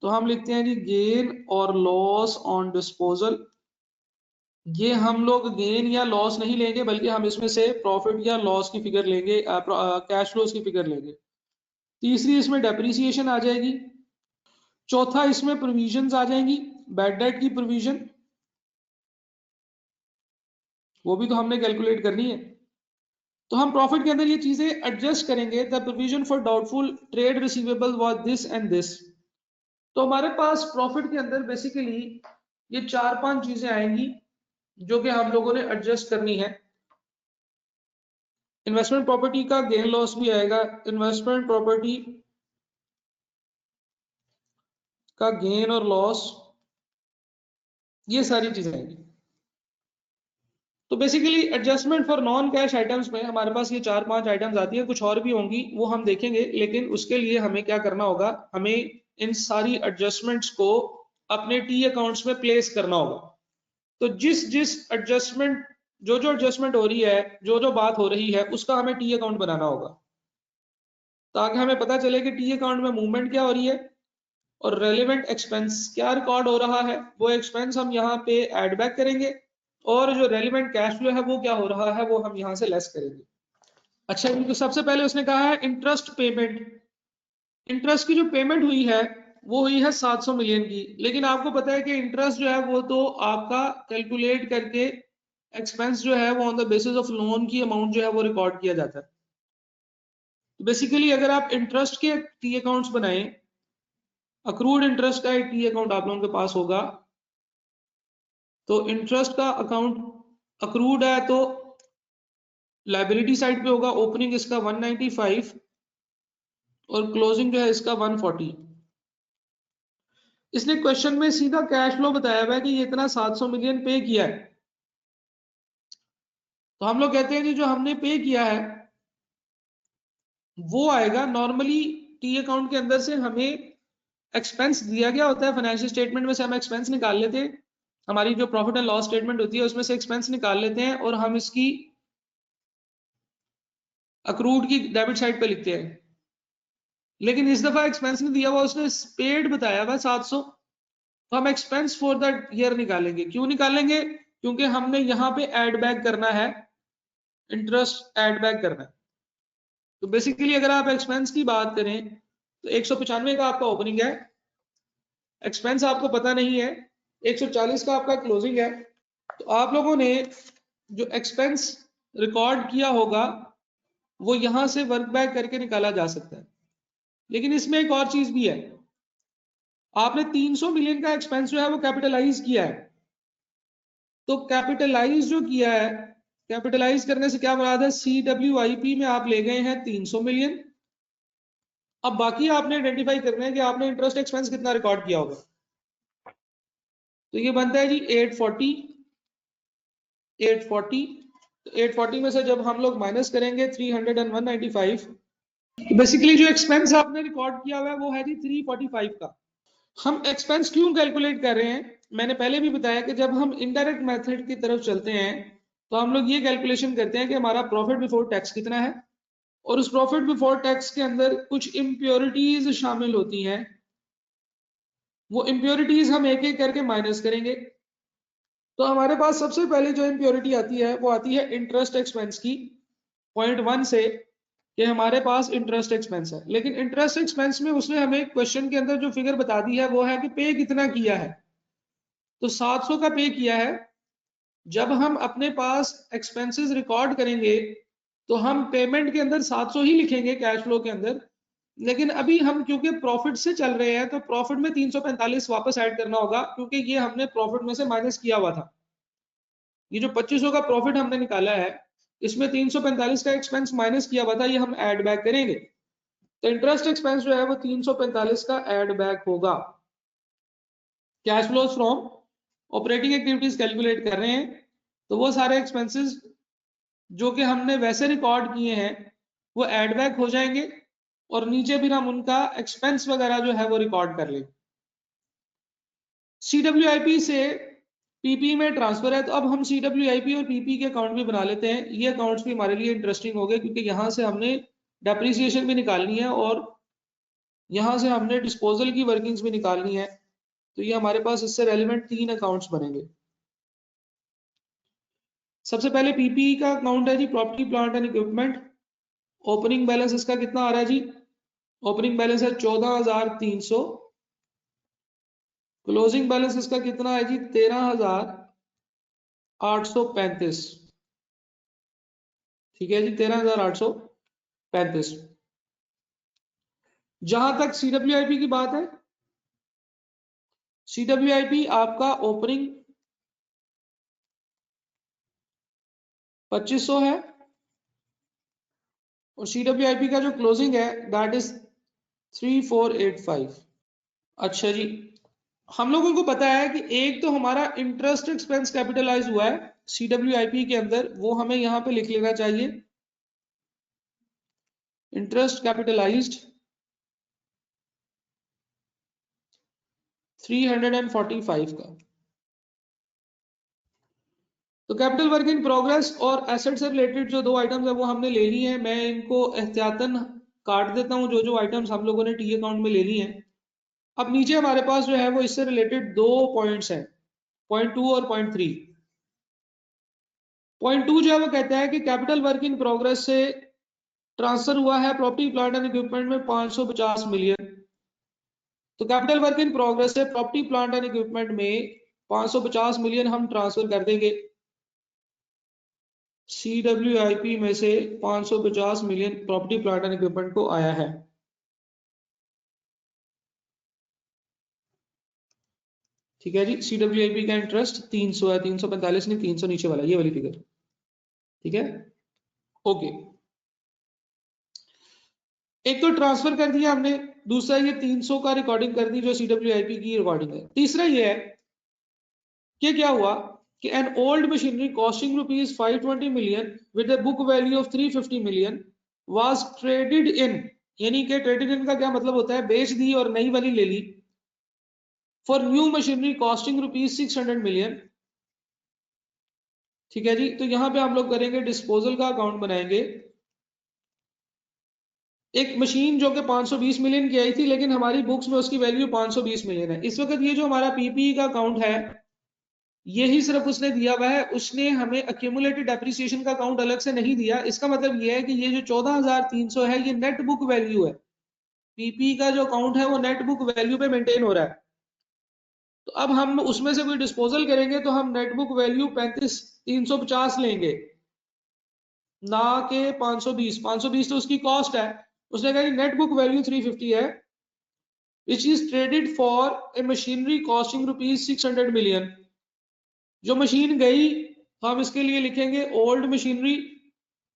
तो हम लिखते हैं जी गेन और लॉस ऑन डिस्पोजल। ये हम लोग गेन या लॉस नहीं लेंगे बल्कि हम इसमें से प्रॉफिट या लॉस की फिगर लेंगे, कैश फ्लोज की फिगर लेंगे। तीसरी इसमें डेप्रिसिएशन आ जाएगी। चौथा इसमें प्रोविजंस आ जाएंगी, बैड डेट की प्रोविजन वो भी तो हमने कैलकुलेट करनी है। तो हम प्रॉफिट के अंदर ये चीजें एडजस्ट करेंगे। The provision for doubtful trade receivable was this and this. तो हमारे पास प्रॉफिट के अंदर बेसिकली ये 4-5 चीजें आएंगी जो कि हम लोगों ने एडजस्ट करनी है। इन्वेस्टमेंट प्रॉपर्टी का गेन लॉस भी आएगा, इन्वेस्टमेंट प्रॉपर्टी का गेन और लॉस, ये सारी चीजें आएंगी। तो basically adjustment for non cash items में हमारे पास ये 4-5 आइटम्स आती है, कुछ और भी होंगी वो हम देखेंगे, लेकिन उसके लिए हमें क्या करना होगा, हमें इन सारी एडजस्टमेंट्स को अपने टी अकाउंट्स में प्लेस करना होगा। तो जिस जिस एडजस्टमेंट, जो जो एडजस्टमेंट हो रही है, जो जो बात हो रही है, उसका हमें टी अकाउंट बनाना होगा ताकि हमें पता चले कि टी अकाउंट में मूवमेंट क्या हो रही है और रेलेवेंट एक्सपेंस क्या रिकॉर्ड हो रहा है, वो एक्सपेंस हम यहाँ पे ऐड बैक करेंगे और जो रेलिवेंट कैश फ्लो है वो क्या हो रहा है वो हम यहाँ से लेस करेंगे। अच्छा, तो सबसे पहले उसने कहा है इंटरेस्ट पेमेंट। इंटरेस्ट की जो पेमेंट हुई है वो हुई है 700 मिलियन की, लेकिन आपको पता है कि इंटरेस्ट जो है वो तो आपका कैलकुलेट करके एक्सपेंस जो है वो on the basis of loan की अमाउंट जो है वो रिकॉर्ड किया जाता है। तो बेसिकली अगर आप इंटरेस्ट के टी अकाउंट्स बनाएं, अक्रूड इंटरेस्ट का एक टी अकाउंट आप लोगों के पास होगा, तो इंटरेस्ट का अकाउंट अक्रूड है तो लाइबिलिटी साइड पे होगा, ओपनिंग इसका 195 और क्लोजिंग जो है इसका 140। इसने क्वेश्चन में सीधा कैश फ्लो बताया हुआ है कि ये इतना 700 मिलियन पे किया है। तो हम लोग कहते हैं कि जो हमने पे किया है वो आएगा नॉर्मली टी अकाउंट के अंदर से हमें एक्सपेंस दिया गया होता है, फाइनेंशियल स्टेटमेंट में से हम एक्सपेंस निकाल लेते हैं, हमारी जो प्रॉफिट एंड लॉस स्टेटमेंट होती है उसमें से एक्सपेंस निकाल लेते हैं और हम इसकी अक्रूड की डेबिट साइड पे लिखते हैं। लेकिन इस दफा एक्सपेंस नहीं दिया हुआ, उसने पेड बताया हुआ 700, तो हम एक्सपेंस फॉर दैट ईयर निकालेंगे। क्यों निकालेंगे? क्योंकि हमने यहाँ पे ऐड बैक करना है, इंटरेस्ट ऐड बैक करना है। तो बेसिकली अगर आप एक्सपेंस की बात करें तो 195 का आपका ओपनिंग है, एक्सपेंस आपको पता नहीं है, 140 का आपका क्लोजिंग है। तो आप लोगों ने जो एक्सपेंस रिकॉर्ड किया होगा वो यहां से वर्क बैक करके निकाला जा सकता है। लेकिन इसमें एक और चीज भी है, आपने 300 मिलियन का एक्सपेंस जो है वो कैपिटलाइज किया है। तो कैपिटलाइज जो किया है कैपिटलाइज करने से क्या मुराद है, CWIP में आप ले गए हैं 300 मिलियन। अब बाकी आपने आइडेंटिफाई करना है कि आपने इंटरेस्ट एक्सपेंस कितना रिकॉर्ड किया होगा। तो ये बनता है जी 840 तो 840 में से जब हम लोग माइनस करेंगे 300 और 195, तो बेसिकली जो एक्सपेंस आपने रिकॉर्ड किया हुआ है वो है जी 345 का। हम एक्सपेंस क्यों कैलकुलेट कर रहे हैं, मैंने पहले भी बताया कि जब हम इनडायरेक्ट मेथड की तरफ चलते हैं तो हम लोग ये कैलकुलेशन करते हैं कि हमारा प्रॉफिट बिफोर टैक्स कितना है, और उस प्रॉफिट बिफोर टैक्स के अंदर कुछ इम्प्योरिटीज शामिल होती हैं, वो इम्प्योरिटीज हम एक एक करके माइनस करेंगे। तो हमारे पास सबसे पहले जो इम्प्योरिटी आती है वो आती है इंटरेस्ट एक्सपेंस की, पॉइंट 1 से, कि हमारे पास इंटरेस्ट एक्सपेंस है। लेकिन इंटरेस्ट एक्सपेंस में उसने हमें क्वेश्चन के अंदर जो फिगर बता दी है वो है कि पे कितना किया है, तो 700 का पे किया है। जब हम अपने पास एक्सपेंसेस रिकॉर्ड करेंगे तो हम पेमेंट के अंदर 700 ही लिखेंगे कैश फ्लो के अंदर, लेकिन अभी हम क्योंकि प्रॉफिट से चल रहे हैं तो प्रॉफिट में 345 वापस ऐड करना होगा, क्योंकि ये हमने प्रॉफिट में से माइनस किया हुआ था। ये जो 2500 का प्रॉफिट हमने निकाला है इसमें 345 का एक्सपेंस माइनस किया हुआ था, ये हम ऐड बैक करेंगे। तो इंटरेस्ट एक्सपेंस जो है वो 345 का ऐड बैक होगा। Cash flows from operating activities calculate कर रहे हैं, तो वो सारे एक्सपेंसेस जो कि हमने वैसे रिकॉर्ड किए हैं वो ऐड बैक हो जाएंगे, और नीचे फिर हम उनका एक्सपेंस वगैरह जो है वो रिकॉर्ड कर लेंगे। CWIP से PP में ट्रांसफर है, तो अब हम CWIP और PP के अकाउंट भी बना लेते हैं। ये अकाउंट्स भी हमारे लिए इंटरेस्टिंग हो गए, क्योंकि यहाँ से हमने डेप्रिसिएशन भी निकालनी है और यहाँ से हमने डिस्पोजल की वर्किंग्स भी निकालनी है। तो ये हमारे पास इससे रेलिवेंट 3 अकाउंट्स बनेंगे। सबसे पहले PP का अकाउंट है जी property plant and equipment. Opening balance इसका कितना आ रहा है जी, ओपनिंग बैलेंस है 14,300। क्लोजिंग बैलेंस इसका कितना है जी 13,835। ठीक है जी 13,835। जहां तक CWIP की बात है, CWIP आपका ओपनिंग 2500 है, और CWIP का जो क्लोजिंग है दैट इज 3485। अच्छा जी, हम लोगों को पता है कि एक तो हमारा इंटरेस्ट एक्सपेंस कैपिटलाइज हुआ है CWIP के अंदर, वो हमें यहां पे लिख लेना चाहिए, इंटरेस्ट कैपिटलाइज्ड 345 का। तो कैपिटल वर्क इन प्रोग्रेस और एसेट से रिलेटेड जो 2 आइटम्स है वो हमने ले ली है। मैं इनको एहतियातन काट देता हूं, जो जो आइटम्स हम लोगों ने टी अकाउंट में ले ली हैं। अब नीचे हमारे पास जो है वो इससे रिलेटेड 2 पॉइंट्स हैं, पॉइंट 2 और पॉइंट 3। पॉइंट 2 जो है वो कहता है कि कैपिटल वर्क इन प्रोग्रेस से ट्रांसफर हुआ है प्रॉपर्टी प्लांट एंड इक्विपमेंट में 550 मिलियन। तो कैपिटल वर्क इन प्रोग्रेस से प्रॉपर्टी प्लांट एंड इक्विपमेंट में 550 मिलियन हम ट्रांसफर कर देंगे। CWIP में से 550 million property plant and equipment को आया है। ठीक है जी, CWIP का इंटरेस्ट 300 है, 345 नहीं 300 नीचे वाला ये वाली फिगर। ठीक है, ओके। एक तो ट्रांसफर कर दिया हमने, दूसरा ये 300 का रिकॉर्डिंग कर दी जो CWIP की रिकॉर्डिंग है। तीसरा ये है कि क्या हुआ कि an old machinery costing rupees 520 million with a book value of 350 million was traded in, यानी कि ट्रेडेड इन का क्या मतलब होता है, बेच दी और नई वाली ले ली, for new machinery costing rupees 600 million. ठीक है जी, तो यहां पे हम लोग करेंगे डिस्पोजल का अकाउंट बनाएंगे। एक मशीन जो कि 520 मिलियन की आई थी, लेकिन हमारी बुक्स में उसकी वैल्यू 520 मिलियन है। इस वक्त ये जो हमारा PPE का अकाउंट है यही सिर्फ उसने दिया हुआ है, उसने हमें एक्यूमुलेटेड डेप्रिसिएशन का अकाउंट अलग से नहीं दिया। इसका मतलब ये है कि ये जो 14,300 है ये नेट बुक वैल्यू है। PPE का जो अकाउंट है वो नेट बुक वैल्यू पे मेंटेन हो रहा है। तो अब हम उसमें से कोई डिस्पोजल करेंगे तो हम नेट बुक वैल्यू 35,350 लेंगे, ना के 520। 520 तो उसकी कॉस्ट है। उसने कहा कि नेट बुक वैल्यू 350 है, which is traded for a machinery costing rupees 600 million. जो मशीन गई हम इसके लिए लिखेंगे ओल्ड मशीनरी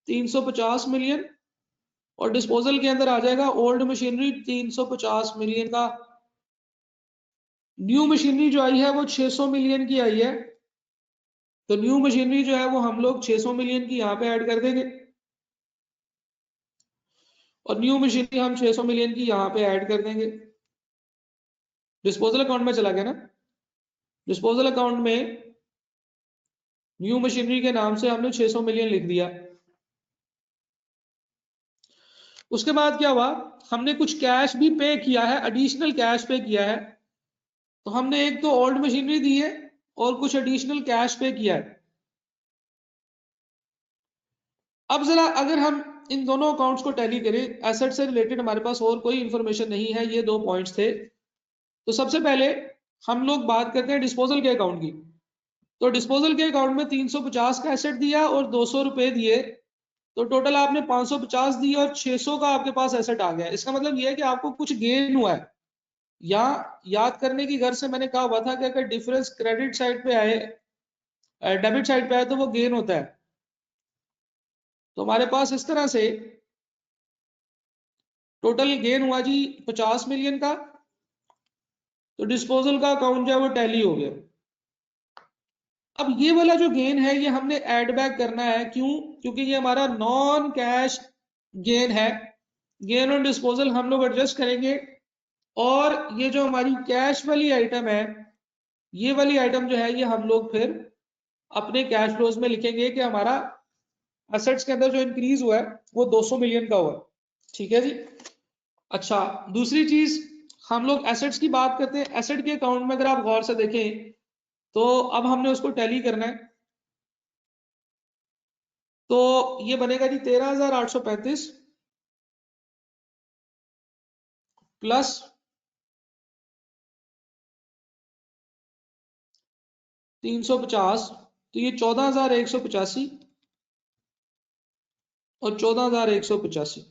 350 मिलियन और डिस्पोजल के अंदर आ जाएगा ओल्ड मशीनरी 350 मिलियन का। न्यू मशीनरी जो आई है वो 600 मिलियन की आई है, तो न्यू मशीनरी जो है वो हम लोग 600 मिलियन की यहाँ पे ऐड कर देंगे और न्यू मशीनरी हम 600 मिलियन की यहाँ पे ऐड कर देंगे। डिस्पोजल अकाउंट में चला गया ना, डिस्पोजल अकाउंट में न्यू मशीनरी के नाम से हमने 600 मिलियन लिख दिया। उसके बाद क्या हुआ, हमने कुछ कैश भी पे किया है, एडिशनल कैश पे किया है, तो हमने एक तो ओल्ड मशीनरी दी है और कुछ एडिशनल कैश पे किया है। अब जरा अगर हम इन दोनों अकाउंट्स को टैली करें, एसेट से रिलेटेड हमारे पास और कोई इंफॉर्मेशन नहीं है, ये दो पॉइंट्स थे। तो सबसे पहले हम लोग बात करते हैं डिस्पोजल के अकाउंट की। तो डिस्पोजल के अकाउंट में 350 का एसेट दिया और 200 रुपए दिए, तो टोटल आपने 550 दिए और 600 का आपके पास एसेट आ गया। इसका मतलब यह है कि आपको कुछ गेन हुआ है। या याद करने की घर से मैंने कहा हुआ था कि अगर डिफरेंस क्रेडिट साइड पे आए, डेबिट साइड पे आए, तो वो गेन होता है। तो हमारे पास इस तरह से टोटल गेन हुआ जी 50 मिलियन का। तो डिस्पोजल का अकाउंट जो है वो टैली हो गया। अब ये वाला जो गेन है ये हमने ऐड बैक करना है, क्यों? क्योंकि ये हमारा नॉन कैश गेन है। गेन ऑन डिस्पोजल हम लोग एडजस्ट करेंगे और ये जो हमारी कैश वाली आइटम है, ये वाली आइटम जो है ये हम लोग फिर अपने कैश फ्लोज में लिखेंगे कि हमारा एसेट्स के अंदर जो इंक्रीज हुआ है वो 200 मिलियन का हुआ। ठीक है जी। अच्छा, दूसरी चीज हम लोग एसेट्स की बात करते हैं। एसेट के अकाउंट में अगर आप गौर से देखें तो अब हमने उसको टैली करना है, तो ये बनेगा जी 13,835 प्लस 350, तो ये 14,185 और 14,185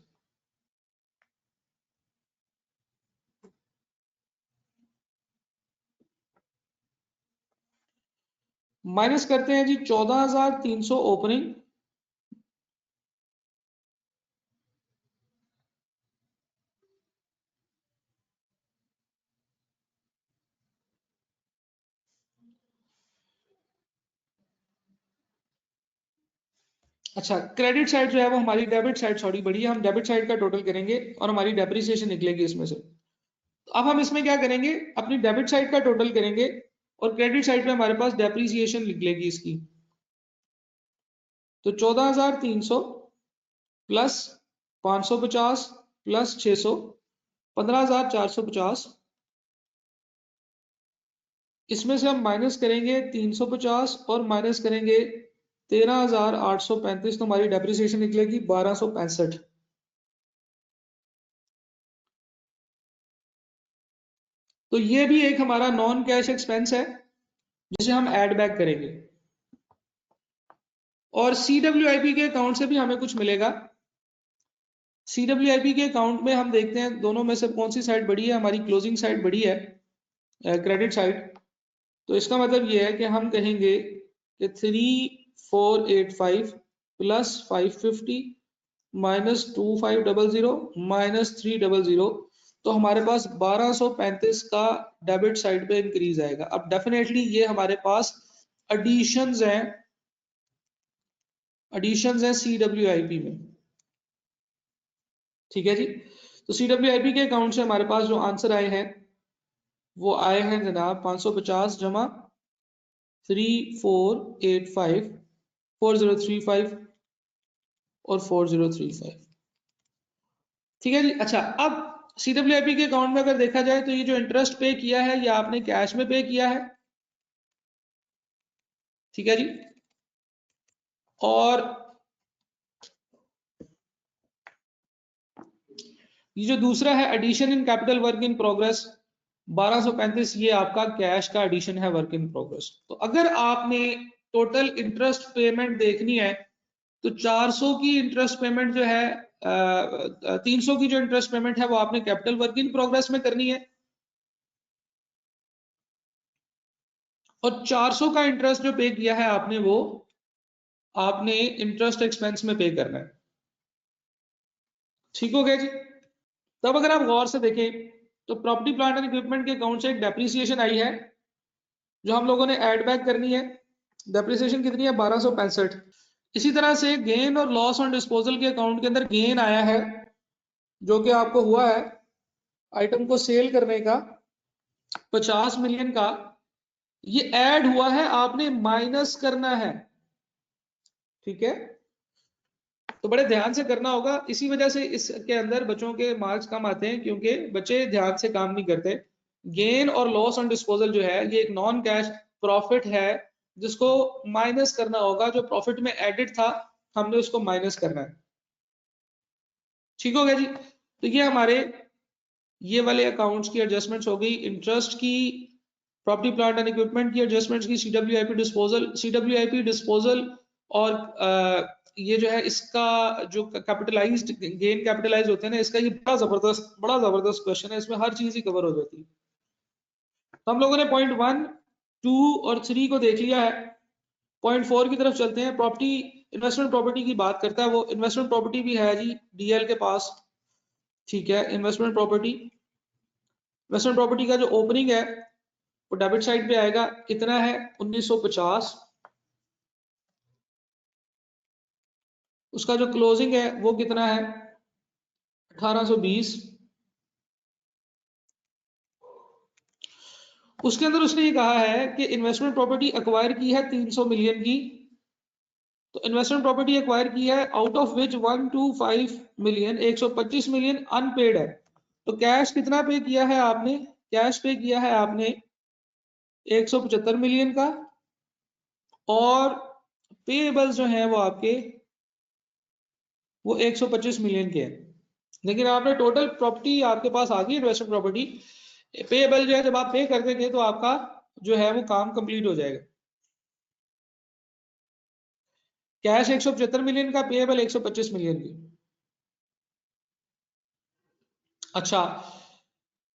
माइनस करते हैं जी 14,300 ओपनिंग, अच्छा क्रेडिट साइड जो है वो हमारी डेबिट साइड सॉरी बड़ी है, हम डेबिट साइड का टोटल करेंगे और हमारी डेप्रिसिएशन निकलेगी इसमें से। तो अब हम इसमें क्या करेंगे, अपनी डेबिट साइड का टोटल करेंगे और क्रेडिट साइड पे हमारे पास डेप्रिसिएशन निकलेगी इसकी। तो 14,300 प्लस 550 प्लस 600 15,450, इसमें से हम माइनस करेंगे 350 और माइनस करेंगे 13,835, तो हमारी डेप्रिसिएशन निकलेगी 1,265। तो ये भी एक हमारा नॉन कैश एक्सपेंस है जिसे हम ऐड बैक करेंगे। और CWIP के अकाउंट से भी हमें कुछ मिलेगा। CWIP के अकाउंट में हम देखते हैं दोनों में से कौन सी साइड बड़ी है, हमारी क्लोजिंग साइड बड़ी है, क्रेडिट साइड। तो इसका मतलब ये है कि हम कहेंगे कि 3,485 प्लस 550 माइनस 2,500 माइनस 300, तो हमारे पास 1,235 का डेबिट साइड पे इंक्रीज आएगा। अब डेफिनेटली ये हमारे पास एडिशंस हैं, एडिशंस हैं CWIP में। ठीक है जी। तो CWIP के अकाउंट से हमारे पास जो आंसर आए हैं वो आए हैं जनाब 550 जमा 3,485 4035 और 4035। ठीक है जी। अच्छा, अब CWIP के अकाउंट में अगर देखा जाए तो ये जो इंटरेस्ट पे किया है ये आपने कैश में पे किया है। ठीक है जी। और ये जो दूसरा है addition in capital work in progress 1235, ये आपका कैश का एडिशन है वर्क इन प्रोग्रेस। तो अगर आपने टोटल इंटरेस्ट पेमेंट देखनी है तो 400 की इंटरेस्ट पेमेंट जो है 300 की जो इंटरेस्ट पेमेंट है वो आपने कैपिटल वर्क इन प्रोग्रेस में करनी है और 400 का इंटरेस्ट जो पे किया है आपने वो आपने इंटरेस्ट एक्सपेंस में पे करना है। ठीक हो गया जी। तब अगर आप गौर से देखें तो प्रॉपर्टी प्लांट एंड इक्विपमेंट के अकाउंट से एक डेप्रिसिएशन आई है जो हम लोगों ने ऐड बैक करनी है। डेप्रिसिएशन कितनी है? 1265। इसी तरह से गेन और लॉस ऑन डिस्पोजल के अकाउंट के अंदर गेन आया है जो कि आपको हुआ है आइटम को सेल करने का 50 मिलियन का, ये ऐड हुआ है, आपने माइनस करना है। ठीक है, तो बड़े ध्यान से करना होगा। इसी वजह से इसके अंदर बच्चों के मार्क्स कम आते हैं क्योंकि बच्चे ध्यान से काम नहीं करते। गेन और लॉस ऑन डिस्पोजल जो है ये एक नॉन कैश प्रॉफिट है जिसको माइनस करना होगा। जो प्रॉफिट में एडिड था हमने उसको माइनस करना है। ठीक हो गया जी। तो ये हमारे ये वाले अकाउंट्स की एडजस्टमेंट्स हो गई। इंटरेस्ट की, प्रॉपर्टी प्लांट एंड इक्विपमेंट की एडजस्टमेंट्स की, सीडब्ल्यूआईपी डिस्पोजल और ये जो है इसका जो कैपिटलाइज्ड गेन कैपिटलाइज होते हैं ना, इसका ये बड़ा जबरदस्त क्वेश्चन है। इसमें हर चीज ही कवर हो जाती है। तो हम लोगों ने पॉइंट 1, 2 और 3 को देख लिया है। पॉइंट 4 की तरफ चलते हैं। प्रॉपर्टी, इन्वेस्टमेंट प्रॉपर्टी की बात करता है वो। इन्वेस्टमेंट प्रॉपर्टी भी है जी डीएल के पास। ठीक है, इन्वेस्टमेंट प्रॉपर्टी का जो ओपनिंग है वो डेबिट साइड पे आएगा। कितना है? 1950। उसका जो क्लोजिंग है वो कितना है? 1820। उसके अंदर उसने ये कहा है कि इन्वेस्टमेंट प्रॉपर्टी एक्वायर की है 300 मिलियन की। तो इन्वेस्टमेंट प्रॉपर्टी एक्वायर की है out of which 125 million, 125 million unpaid है। तो कैश कितना पे किया है आपने? कैश पे किया है आपने 175 मिलियन का, और पेएबल्स जो है वो आपके वो 125 मिलियन के हैं। लेकिन आपने टोटल प्रॉपर्टी आपके पास आ गई इन्वेस्टमेंट प्रॉपर्टी, पेएबल जो है जब आप पे कर देंगे तो आपका जो है वो काम कंप्लीट हो जाएगा। कैश 175 मिलियन का, पेएबल 125 मिलियन की। अच्छा,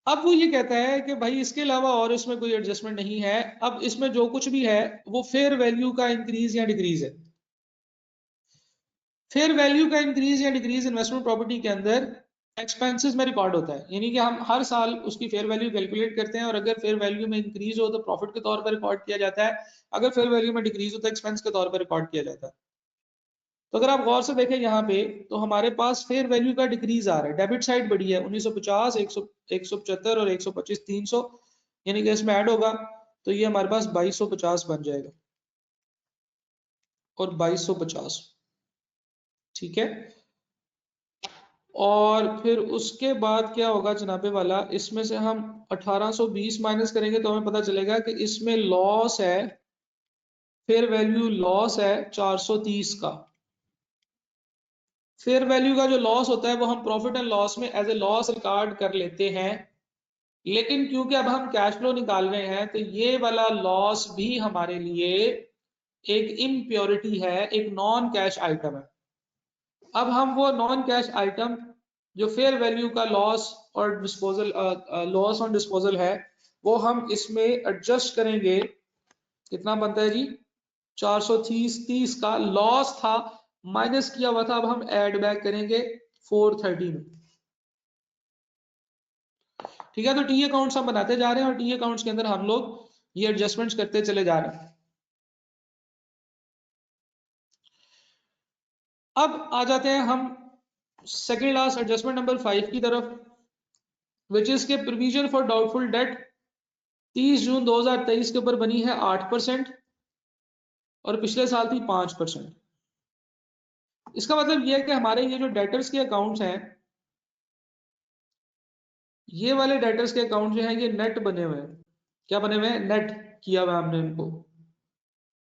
अब वो ये कहता है कि भाई इसके अलावा और इसमें कोई एडजस्टमेंट नहीं है। अब इसमें जो कुछ भी है वो फेयर वैल्यू का इंक्रीज या डिक्रीज है। फेयर वैल्यू का इंक्रीज या डिक्रीज इन्वेस्टमेंट प्रॉपर्टी के अंदर एक्सपेंसेस में रिकॉर्ड होता है। यानी कि हम हर साल उसकी फेयर वैल्यू कैलकुलेट करते हैं और अगर फेयर वैल्यू में इंक्रीज हो तो प्रॉफिट के तौर पर रिकॉर्ड किया जाता है, अगर फेयर वैल्यू में डिक्रीज हो तो एक्सपेंस के तौर पर रिकॉर्ड किया जाता है। तो अगर आप गौर से देखें यहाँ पे तो हमारे पास फेयर वैल्यू का डिक्रीज आ रहा है। डेबिट साइड बढ़ी है 1950, 175 और 125, 300, यानी कि इसमें ऐड होगा तो ये हमारे पास 2250 बन जाएगा और 2250। ठीक है, और फिर उसके बाद क्या होगा जनाबे वाला, इसमें से हम 1820 माइनस करेंगे तो हमें पता चलेगा कि इसमें लॉस है, फेयर वैल्यू लॉस है 430 का। फेयर वैल्यू का जो लॉस होता है वो हम प्रॉफिट एंड लॉस में एज ए लॉस रिकॉर्ड कर लेते हैं, लेकिन क्योंकि अब हम कैश फ्लो निकाल रहे हैं तो ये वाला लॉस भी हमारे लिए एक इम्प्योरिटी है, एक नॉन कैश आइटम है। अब हम वो नॉन कैश आइटम जो फेयर वैल्यू का लॉस और डिस्पोजल, लॉस ऑन डिस्पोजल है, वो हम इसमें एडजस्ट करेंगे। कितना बनता है जी? 430 का लॉस था, माइनस किया हुआ था, अब हम ऐड बैक करेंगे 430 में। ठीक है, तो टी अकाउंट्स हम बनाते जा रहे हैं और टी अकाउंट्स के अंदर हम लोग ये एडजस्टमेंट्स करते चले जा रहे हैं। अब आ जाते हैं हम सेकेंड लास्ट एडजस्टमेंट नंबर 5 की तरफ, विच इज के provision for doubtful debt 30 June 2023 के ऊपर बनी है 8% और पिछले साल थी 5%। इसका मतलब यह है कि हमारे ये जो डेटर्स के अकाउंट्स हैं, ये वाले डेटर्स के अकाउंट जो हैं ये नेट बने हुए हैं। क्या बने हुए हैं? नेट किया हुआ है हमने इनको।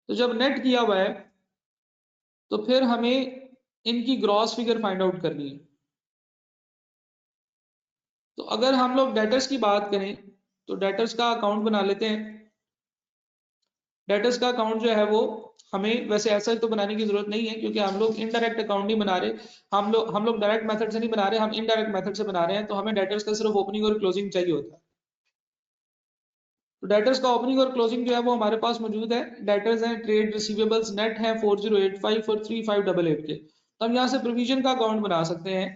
तो जब नेट किया हुआ है तो फिर हमें इनकी ग्रॉस फिगर फाइंड आउट करनी है। तो अगर हम लोग डेटर्स की बात करें तो डेटर्स का अकाउंट बना लेते हैं। डेटर्स का अकाउंट जो है वो हमें वैसे ऐसा तो बनाने की जरूरत नहीं है क्योंकि हम लोग इनडायरेक्ट अकाउंट नहीं बना रहे, हम लोग डायरेक्ट मेथड से नहीं बना रहे, हम इनडायरेक्ट मेथड से बना रहे हैं। तो हमें डेटर्स का सिर्फ ओपनिंग और क्लोजिंग चाहिए होता है। तो डेटर्स का ओपनिंग और क्लोजिंग जो है वो हमारे पास मौजूद है। डेटर्स हैं, ट्रेड रिसीवेबल्स नेट है 4085 और 3588 के। तो हम यहाँ से प्रोविजन का अकाउंट बना सकते हैं।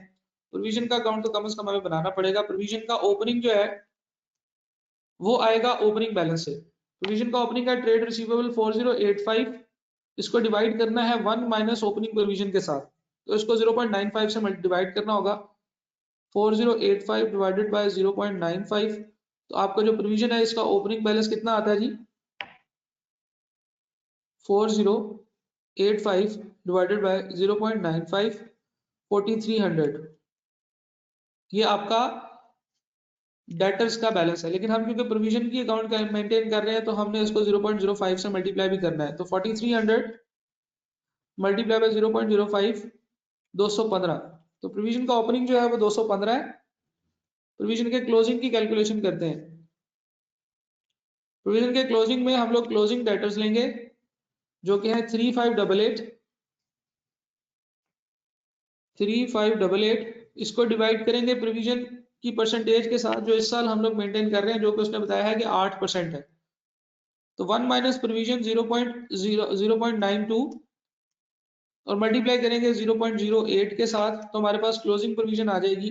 प्रोविजन का अकाउंट तो कम से कम हमें बनाना पड़ेगा। प्रोविजन का ओपनिंग जो है वो आएगा ओपनिंग बैलेंस से। प्रोविजन का ओपनिंग है ट्रेड रिसीवेबल 4085, इसको डिवाइड करना है 1 माइनस ओपनिंग प्रोविजन के साथ, तो इसको 0.95 से डिवाइड करना होगा। 4085 डिवाइडेड बाय 0.95, तो आपका जो प्रोविजन है इसका ओपनिंग बैलेंस कितना आता है जी, 4085 डिवाइडेड बाय 0.95, 4300। ये आपका डेटर्स का बैलेंस है। लेकिन हम क्योंकि प्रोविजन की अकाउंट का मेंटेन कर रहे हैं तो हमने इसको 0.05 से मल्टीप्लाई भी करना है। तो 4300 मल्टीप्लाई बाय 0.05, 215। तो प्रोविजन का ओपनिंग जो है वो 215 है। प्रोविजन के क्लोजिंग की कैलकुलेशन करते हैं। प्रोविजन के क्लोजिंग में हम लोग क्लोजिंग डेटर्स लेंगे जो कि है 3588। इसको डिवाइड करेंगे प्रोविजन की परसेंटेज के साथ जो इस साल हम लोग मेंटेन कर रहे हैं, जो कि उसने बताया है कि 8% है। तो 1 माइनस प्रोविजन 0.92 और मल्टीप्लाई करेंगे 0.08 के साथ, तो हमारे पास क्लोजिंग प्रोविजन आ जाएगी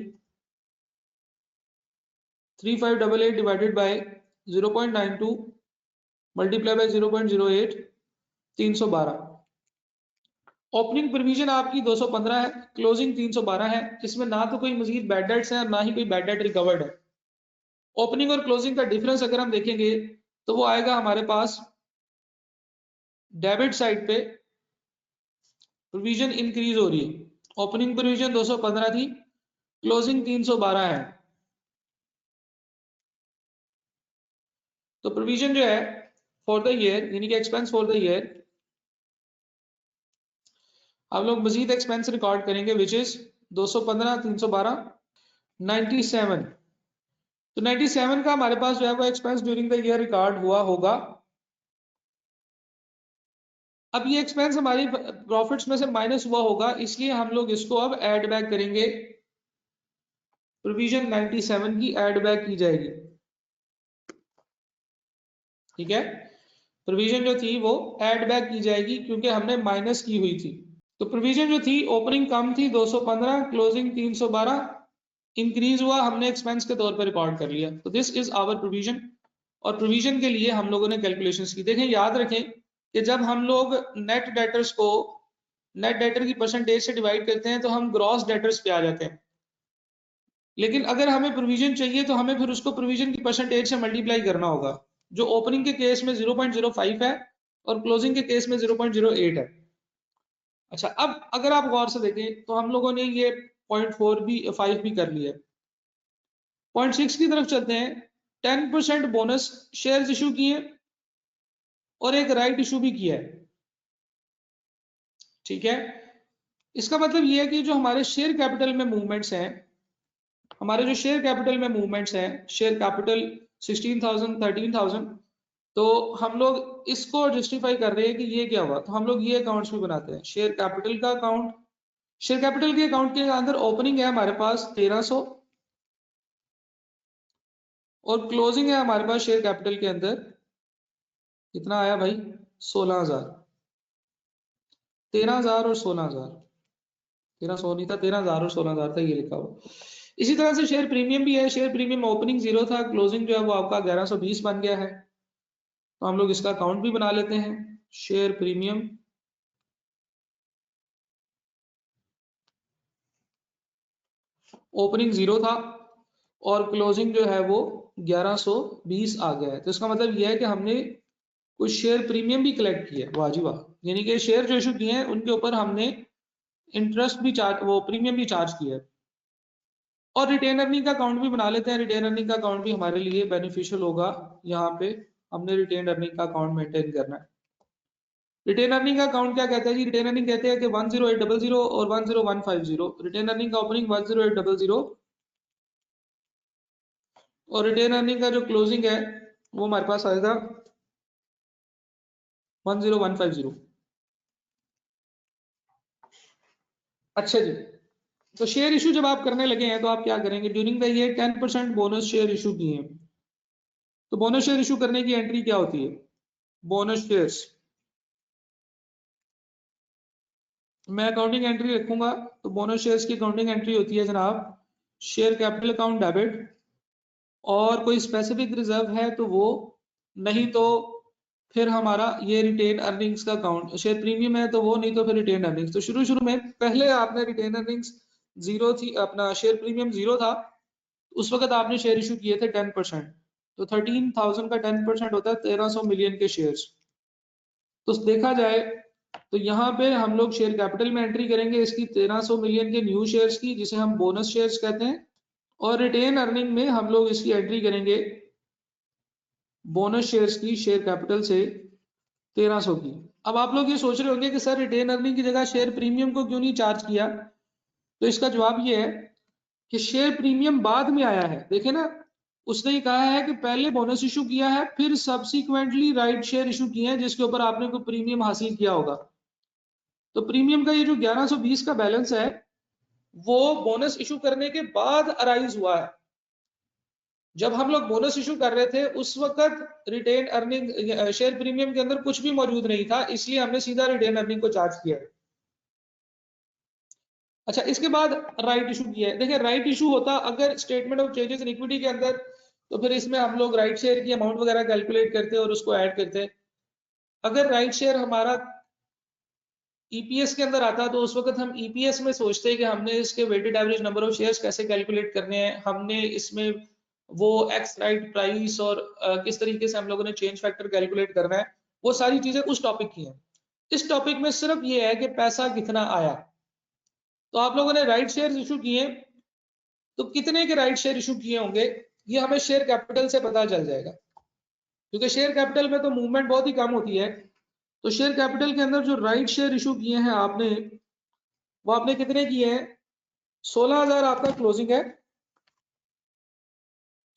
3588 divided by 0.92 multiply by 0.08, 312। Opening provision आपकी 215 है, क्लोजिंग 312 है। इसमें ना तो कोई मजीद बैड डेट्स है और ना ही कोई बैड डेट रिकवर्ड है। ओपनिंग और क्लोजिंग का डिफरेंस अगर हम देखेंगे तो वो आएगा हमारे पास डेबिट साइड पे प्रोविजन इंक्रीज हो रही है। ओपनिंग प्रोविजन 215 थी, क्लोजिंग 312 है। तो प्रोविजन जो है फॉर द ईयर यानी कि एक्सपेंस फॉर द ईयर, हम लोग मजीद एक्सपेंस रिकॉर्ड करेंगे विच इज 215, 312, 97। तो 97 का हमारे पास जो है वो expense during the year record हुआ होगा। अब ये एक्सपेंस हमारी प्रॉफिट्स में से माइनस हुआ होगा, इसलिए हम लोग इसको अब ऐड बैक करेंगे। प्रोविजन 97 की ऐड बैक की जाएगी, ठीक है। प्रोविजन जो थी वो ऐड बैक की जाएगी क्योंकि हमने माइनस की हुई थी। तो प्रोविजन जो थी ओपनिंग कम थी 215, क्लोजिंग 312, इंक्रीज हुआ हमने एक्सपेंस के तौर पर रिकॉर्ड कर लिया। तो दिस इज आवर प्रोविजन। और प्रोविजन के लिए हम लोगों ने कैलकुलेशंस की। देखें, याद रखें कि जब हम लोग नेट डेटर्स को नेट डेटर की परसेंटेज से डिवाइड करते हैं तो हम ग्रॉस डेटर्स पे आ जाते हैं। लेकिन अगर हमें प्रोविजन चाहिए तो हमें फिर उसको प्रोविजन की परसेंटेज से मल्टीप्लाई करना होगा, जो ओपनिंग के केस में 0.05 है और क्लोजिंग के केस में 0.08 है। अच्छा, अब अगर आप गौर से देखें तो हम लोगों ने ये 0.4 भी 5 भी कर लिया। 0.6 की तरफ चलते हैं। 10% बोनस शेयर्स इशू किए और एक राइट इशू भी किया है, ठीक है। इसका मतलब ये है कि जो हमारे शेयर कैपिटल में मूवमेंट्स हैं, हमारे जो शेयर कैपिटल में मूवमेंट्स हैं, शेयर कैपिटल 16,000 13,000, तो हम लोग इसको जस्टिफाई कर रहे हैं कि ये क्या हुआ, तो हम लोग ये अकाउंट्स भी बनाते हैं। शेयर कैपिटल का अकाउंट, शेयर कैपिटल के अकाउंट के अंदर ओपनिंग है हमारे पास 1300 और क्लोजिंग है हमारे पास शेयर कैपिटल के अंदर कितना आया भाई, 16,000। 13,000 और 16,000, 1300 नहीं था, 13,000 और 16,000 था, ये लिखा हुआ। इसी तरह से शेयर प्रीमियम भी है। शेयर प्रीमियम ओपनिंग 0 था, क्लोजिंग जो है वो आपका 1120 बन गया है। तो हम लोग इसका अकाउंट भी बना लेते हैं। शेयर प्रीमियम ओपनिंग 0 था और क्लोजिंग जो है वो 1120 आ गया है। तो इसका मतलब यह है कि हमने कुछ शेयर प्रीमियम भी कलेक्ट किया है। वाह जी वाह, यानी कि शेयर जो इशू किए हैं उनके ऊपर हमने इंटरेस्ट भी चार्ज, वो प्रीमियम भी चार्ज किया है। और रिटेन अर्निंग का अकाउंट भी बना लेते हैं। रिटेन अर्निंग का अकाउंट भी हमारे लिए बेनिफिशियल होगा। यहाँ पे हमने रिटेन अर्निंग का अकाउंट मेंटेन करना है। रिटेन अर्निंग का अकाउंट क्या कहता है जी, रिटेन अर्निंग कहते हैं कि 10800 और 10150। रिटेन अर्निंग का ओपनिंग 10800 और रिटेन अर्निंग का जो क्लोजिंग है वो हमारे पास आएगा 10150। अच्छा जी, तो शेयर इशू जब आप करने लगे हैं तो आप क्या करेंगे, during the year 10% bonus share issue किए हैं। तो बोनस शेयर इशू करने की एंट्री क्या होती है? बोनस शेयर्स, मैं अकाउंटिंग एंट्री रखूंगा तो बोनस शेयर्स की अकाउंटिंग एंट्री होती है जनाब शेयर कैपिटल अकाउंट डेबिट, और कोई स्पेसिफिक रिजर्व है तो वो, नहीं तो फिर हमारा ये रिटेन अर्निंग्स का अकाउंट, शेयर प्रीमियम है तो वो, नहीं तो फिर रिटेन अर्निंग्स। तो शुरू में पहले आपने रिटेन अर्निंग्स जीरो थी, अपना शेयर प्रीमियम जीरो था, उस वक्त आपने शेयर इशू किए थे 10%, तो 13,000 का 10% होता है 1300 मिलियन के शेयर्स। तो देखा जाए तो यहाँ पे हम लोग शेयर कैपिटल में एंट्री करेंगे इसकी 1300 मिलियन के न्यू शेयर्स की, जिसे हम बोनस शेयर्स कहते हैं, और रिटेन अर्निंग में हम लोग इसकी एंट्री करेंगे बोनस शेयर्स की शेयर कैपिटल से 1300 की। अब आप लोग ये सोच रहे होंगे कि सर रिटेन अर्निंग की जगह शेयर प्रीमियम को क्यों नहीं चार्ज किया? तो इसका जवाब ये है कि शेयर प्रीमियम बाद में आया है। देखे ना, उसने ये कहा है कि पहले बोनस इशू किया है, फिर सब्सिक्वेंटली राइट शेयर इशू किए हैं जिसके ऊपर आपने कोई प्रीमियम हासिल किया होगा। तो प्रीमियम का ये जो 1120 का बैलेंस है वो बोनस इशू करने के बाद अराइज हुआ है। जब हम लोग बोनस इशू कर रहे थे उस वक्त रिटेन अर्निंग शेयर प्रीमियम के अंदर कुछ भी मौजूद नहीं था, इसलिए हमने सीधा रिटेन अर्निंग को चार्ज किया। अच्छा, इसके बाद राइट इशू किया है। देखिए राइट इशू होता अगर statement of changes in equity के अंदर, तो फिर इसमें हम लोग राइट शेयर की अमाउंट वगैरह कैलकुलेट करते और उसको ऐड करते। अगर राइट शेयर हमारा ईपीएस के अंदर आता तो उस वक्त हम ईपीएस में सोचते हैं कि हमने इसके weighted average number of shares कैसे कैलकुलेट करने हैं, हमने इसमें वो एक्स राइट प्राइस और किस तरीके से हम लोगों ने चेंज फैक्टर कैलकुलेट करना है, वो सारी चीजें उस टॉपिक की हैं। इस टॉपिक में सिर्फ ये है कि पैसा कितना आया। तो आप लोगों ने राइट शेयर इशू किए, तो कितने के राइट शेयर इशू किए होंगे ये हमें शेयर कैपिटल से पता चल जाएगा, क्योंकि शेयर कैपिटल में तो मूवमेंट बहुत ही कम होती है। तो शेयर कैपिटल के अंदर जो राइट शेयर इशू किए हैं आपने, वो आपने कितने किए हैं? 16,000 आपका क्लोजिंग है,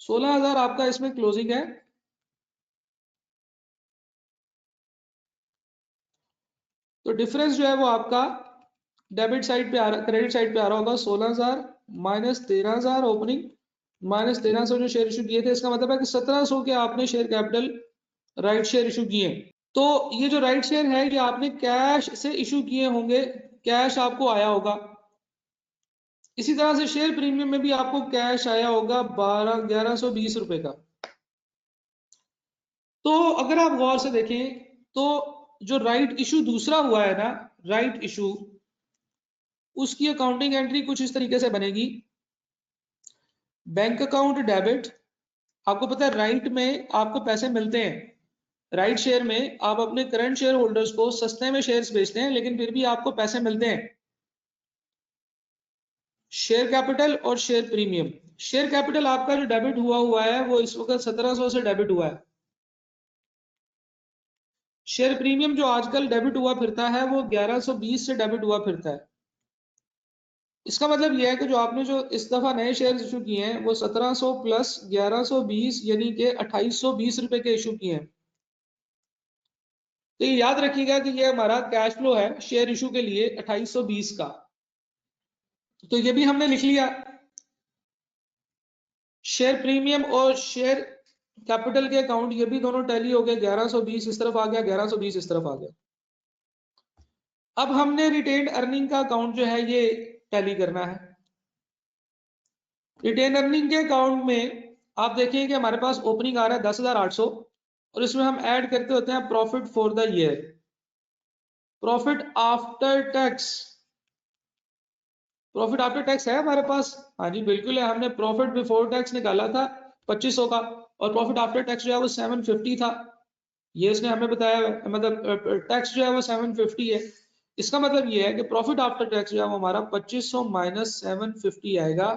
16,000 आपका इसमें क्लोजिंग है। तो डिफरेंस जो है वो आपका डेबिट साइड पे आ रहा, क्रेडिट साइड पे आ रहा होगा। 16,000 माइनस 13,000 ओपनिंग माइनस 1300 जो शेयर इशू किए थे, इसका मतलब है कि 1700 के आपने share capital right share issue किए। तो ये जो राइट शेयर है ये आपने कैश से इशू किए होंगे, कैश आपको आया होगा। इसी तरह से शेयर प्रीमियम में भी आपको कैश आया होगा 1120 रुपए का। तो अगर आप गौर से देखें तो जो राइट इशू दूसरा हुआ है ना, राइट इशू, उसकी अकाउंटिंग एंट्री कुछ इस तरीके से बनेगी। बैंक अकाउंट डेबिट, आपको पता है राइट में आपको पैसे मिलते हैं, राइट शेयर में आप अपने करंट शेयर होल्डर्स को सस्ते में शेयर्स बेचते हैं लेकिन फिर भी आपको पैसे मिलते हैं। शेयर कैपिटल और शेयर प्रीमियम, शेयर कैपिटल आपका जो डेबिट हुआ है वो इस वक्त 1700 से डेबिट हुआ है। शेयर प्रीमियम जो आजकल डेबिट हुआ फिरता है वो 1120 से डेबिट हुआ फिरता है। इसका मतलब यह है कि जो आपने जो इस दफा नए शेयर इशू किए हैं वो 1700 प्लस 1120 यानी कि 2820 रुपए के इशू किए हैं। तो ये याद रखिएगा कि ये हमारा कैश फ्लो है शेयर इशू के लिए 2820 का। तो ये भी हमने लिख लिया। शेयर प्रीमियम और शेयर कैपिटल के अकाउंट ये भी दोनों टैली हो गए, 1120 इस तरफ आ गया, 1120 इस तरफ आ गया। अब हमने रिटेन्ड अर्निंग का अकाउंट जो है ये टैली करना है। रिटेन अर्निंग के अकाउंट में आप देखिए कि हमारे पास ओपनिंग आ रहा है 10,800 और इसमें हम ऐड करते होते हैं profit for the year, profit after tax. Profit after tax है हमारे पास? हाँ जी बिल्कुल है। हमने प्रॉफिट बिफोर टैक्स निकाला था 2500 का और प्रॉफिट आफ्टर टैक्स जो है वो 750 था, ये इसने हमें बताया। मतलब टैक्स जो है वो 750 है। इसका मतलब ये है कि प्रॉफिट आफ्टर टैक्स जो है वो हमारा 2500 माइनस 750 आएगा,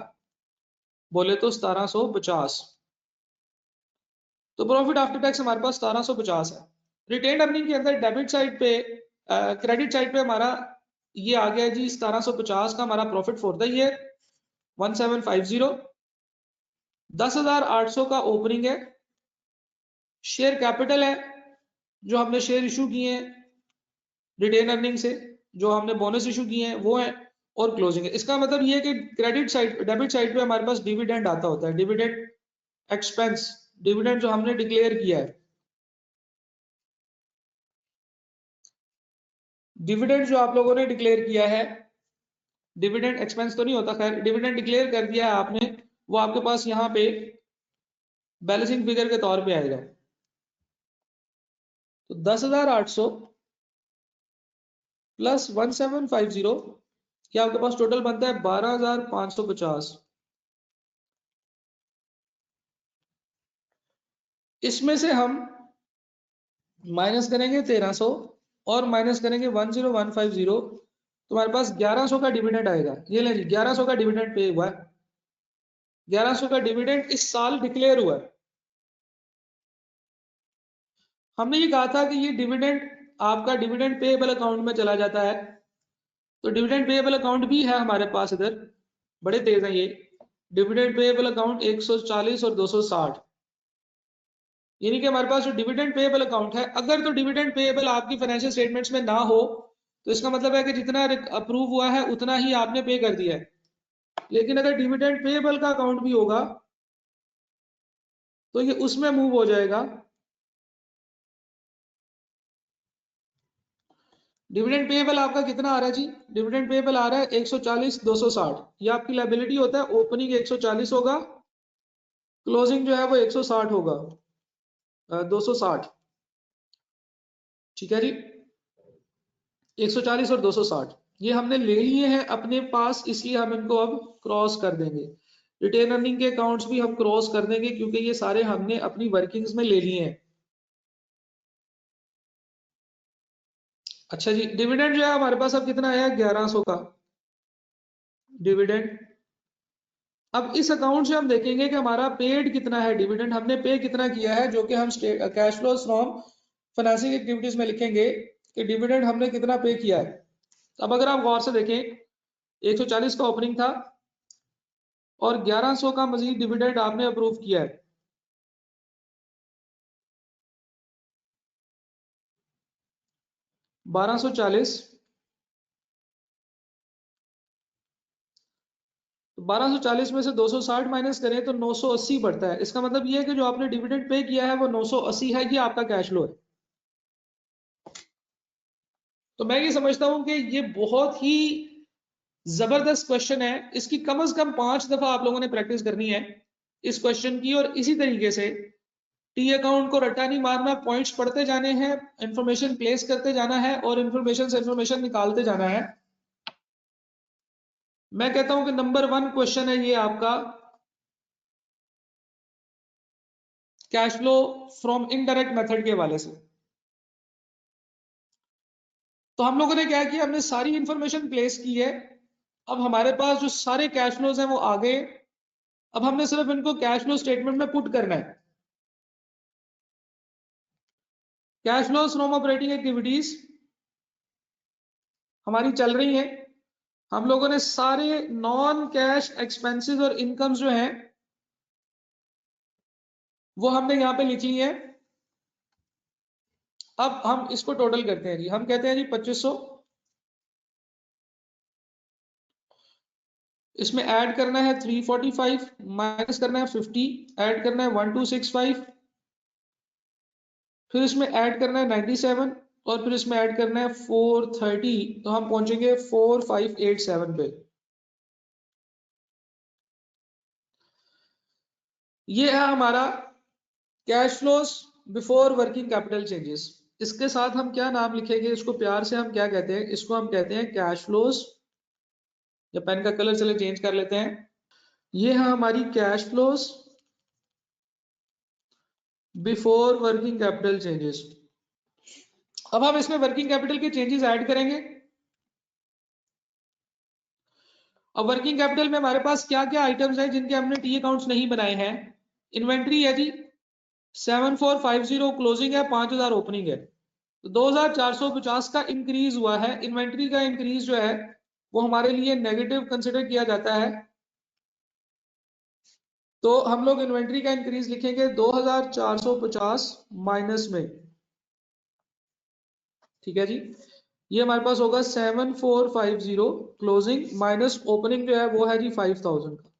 बोले तो 1750। तो प्रॉफिट आफ्टर टैक्स हमारे पास 1750 है। रिटेन अर्निंग के अंदर डेबिट साइड पे, क्रेडिट साइड पे हमारा ये आ गया जी 1750 का हमारा प्रॉफिट फॉर द ईयर 1750। 10,800 का ओपनिंग है, शेयर कैपिटल है जो हमने शेयर इशू किए हैं रिटेन अर्निंग से, जो हमने बोनस इशू किए हैं वो है, और क्लोजिंग है। इसका मतलब ये है कि क्रेडिट साइड डेबिट साइड पे हमारे पास डिविडेंड आता होता है, डिविडेंड एक्सपेंस डिविडेंड जो हमने डिक्लेयर किया है, डिविडेंड जो आप लोगों ने डिक्लेयर किया है, डिविडेंड एक्सपेंस तो नहीं होता, खैर डिविडेंड डिक्लेयर कर दिया है आपने, वो आपके पास यहाँ पे बैलेंसिंग फिगर के तौर पे आएगा। तो 10,800 प्लस 1750, क्या आपके पास टोटल बनता है 12,550। इसमें से हम माइनस करेंगे 1300 और माइनस करेंगे 10150, तुम्हारे पास 1100 का डिविडेंड आएगा। ये ले जी, 1100 का डिविडेंड पे हुआ है, 1100 का डिविडेंड इस साल डिक्लेयर हुआ है। हमने ये कहा था कि ये डिविडेंड आपका डिविडेंड पेएबल अकाउंट में चला जाता है, तो डिविडेंड पेएबल अकाउंट भी है हमारे पास इधर, बड़े तेज हैं ये। डिविडेंड पेएबल अकाउंट 140 और 260, यानी कि हमारे पास जो डिविडेंड पेएबल अकाउंट है, अगर तो डिविडेंड पेएबल आपकी फाइनेंशियल स्टेटमेंट्स में ना हो तो इसका मतलब है कि जितना अप्रूव हुआ है उतना ही आपने पे कर दिया है। लेकिन अगर डिविडेंड पेएबल का अकाउंट भी होगा तो ये उसमें मूव हो जाएगा। डिविडेंड पेएबल आपका कितना आ रहा है जी? डिविडेंड पेएबल आ रहा है 140 260, ये आपकी लायबिलिटी होता है। ओपनिंग 140 होगा, क्लोजिंग जो है वो 160 होगा, 260, ठीक है जी। 140 और 260 ये हमने ले लिए हैं अपने पास, इसलिए हम इनको अब क्रॉस कर देंगे। रिटेन अर्निंग के अकाउंट्स भी हम क्रॉस कर देंगे क्योंकि ये सारे हमने अपनी वर्किंग्स में ले लिए हैं। अच्छा जी, डिविडेंड जो है हमारे पास अब कितना आया? 1100 का डिविडेंड। अब इस अकाउंट से हम देखेंगे कि हमारा पेड कितना है, डिविडेंड हमने पे कितना किया है, जो कि हम cash flow from financing activities में लिखेंगे कि डिविडेंड हमने कितना पे किया है। अब अगर आप गौर से देखें, 140 का ओपनिंग था और 1100 का मजीद डिविडेंड आपने अप्रूव किया है। बारह सौ चालीस, 1240 में से 260 माइनस करें तो 980 बढ़ता है। इसका मतलब ये है कि जो आपने डिविडेंड पे किया है वो 980 है, ये आपका कैश फ्लो है। तो मैं ये समझता हूं कि ये बहुत ही जबरदस्त क्वेश्चन है, इसकी कम से कम 5 दफा आप लोगों ने प्रैक्टिस करनी है इस क्वेश्चन की, और इसी तरीके से टी अकाउंट को रट्टा नहीं मारना, पॉइंट्स पढ़ते जाने हैं, इंफॉर्मेशन प्लेस करते जाना है और इंफॉर्मेशन से इंफॉर्मेशन निकालते जाना है। मैं कहता हूं कि नंबर 1 क्वेश्चन है ये आपका, cash flow from indirect method के हवाले से। तो हम लोगों ने क्या किया, हमने सारी इंफॉर्मेशन प्लेस की है। अब हमारे पास जो सारे कैश फ्लोज हैं वो आ गए। अब हमने सिर्फ इनको कैश फ्लो स्टेटमेंट में पुट करना है। Cash flows from operating activities हमारी चल रही हैं। हम लोगों ने सारे नॉन कैश एक्सपेंसेस और इनकम्स जो हैं वो हमने यहां पे लिख ली है। अब हम इसको टोटल करते हैं जी, हम कहते हैं जी 2500, इसमें ऐड करना है 345, माइनस करना है 50, ऐड करना है 1265, फिर इसमें ऐड करना है 97 और फिर इसमें ऐड करना है 430, तो हम पहुंचेंगे 4587 पे। ये है हमारा cash flows before working capital changes. इसके साथ हम क्या नाम लिखेंगे, इसको प्यार से हम क्या कहते हैं, इसको हम कहते हैं कैश फ्लोज, या पेन का कलर चले चेंज कर लेते हैं। ये है हमारी cash flows before working capital changes. अब हम इसमें वर्किंग कैपिटल के चेंजेस ऐड करेंगे। अब वर्किंग कैपिटल में हमारे पास क्या क्या आइटम्स हैं जिनके हमने टी अकाउंट्स नहीं बनाए हैं। इन्वेंट्री है जी 7450, क्लोजिंग है 5000, ओपनिंग है, तो 2450 का इंक्रीज हुआ है। इन्वेंट्री का इंक्रीज जो है वो हमारे लिए नेगेटिव कंसिडर किया जाता है, तो हम लोग इन्वेंट्री का इंक्रीज लिखेंगे 2450 माइनस में, ठीक है जी। ये हमारे पास होगा 7450 क्लोजिंग माइनस ओपनिंग जो है वो है जी 5000 का।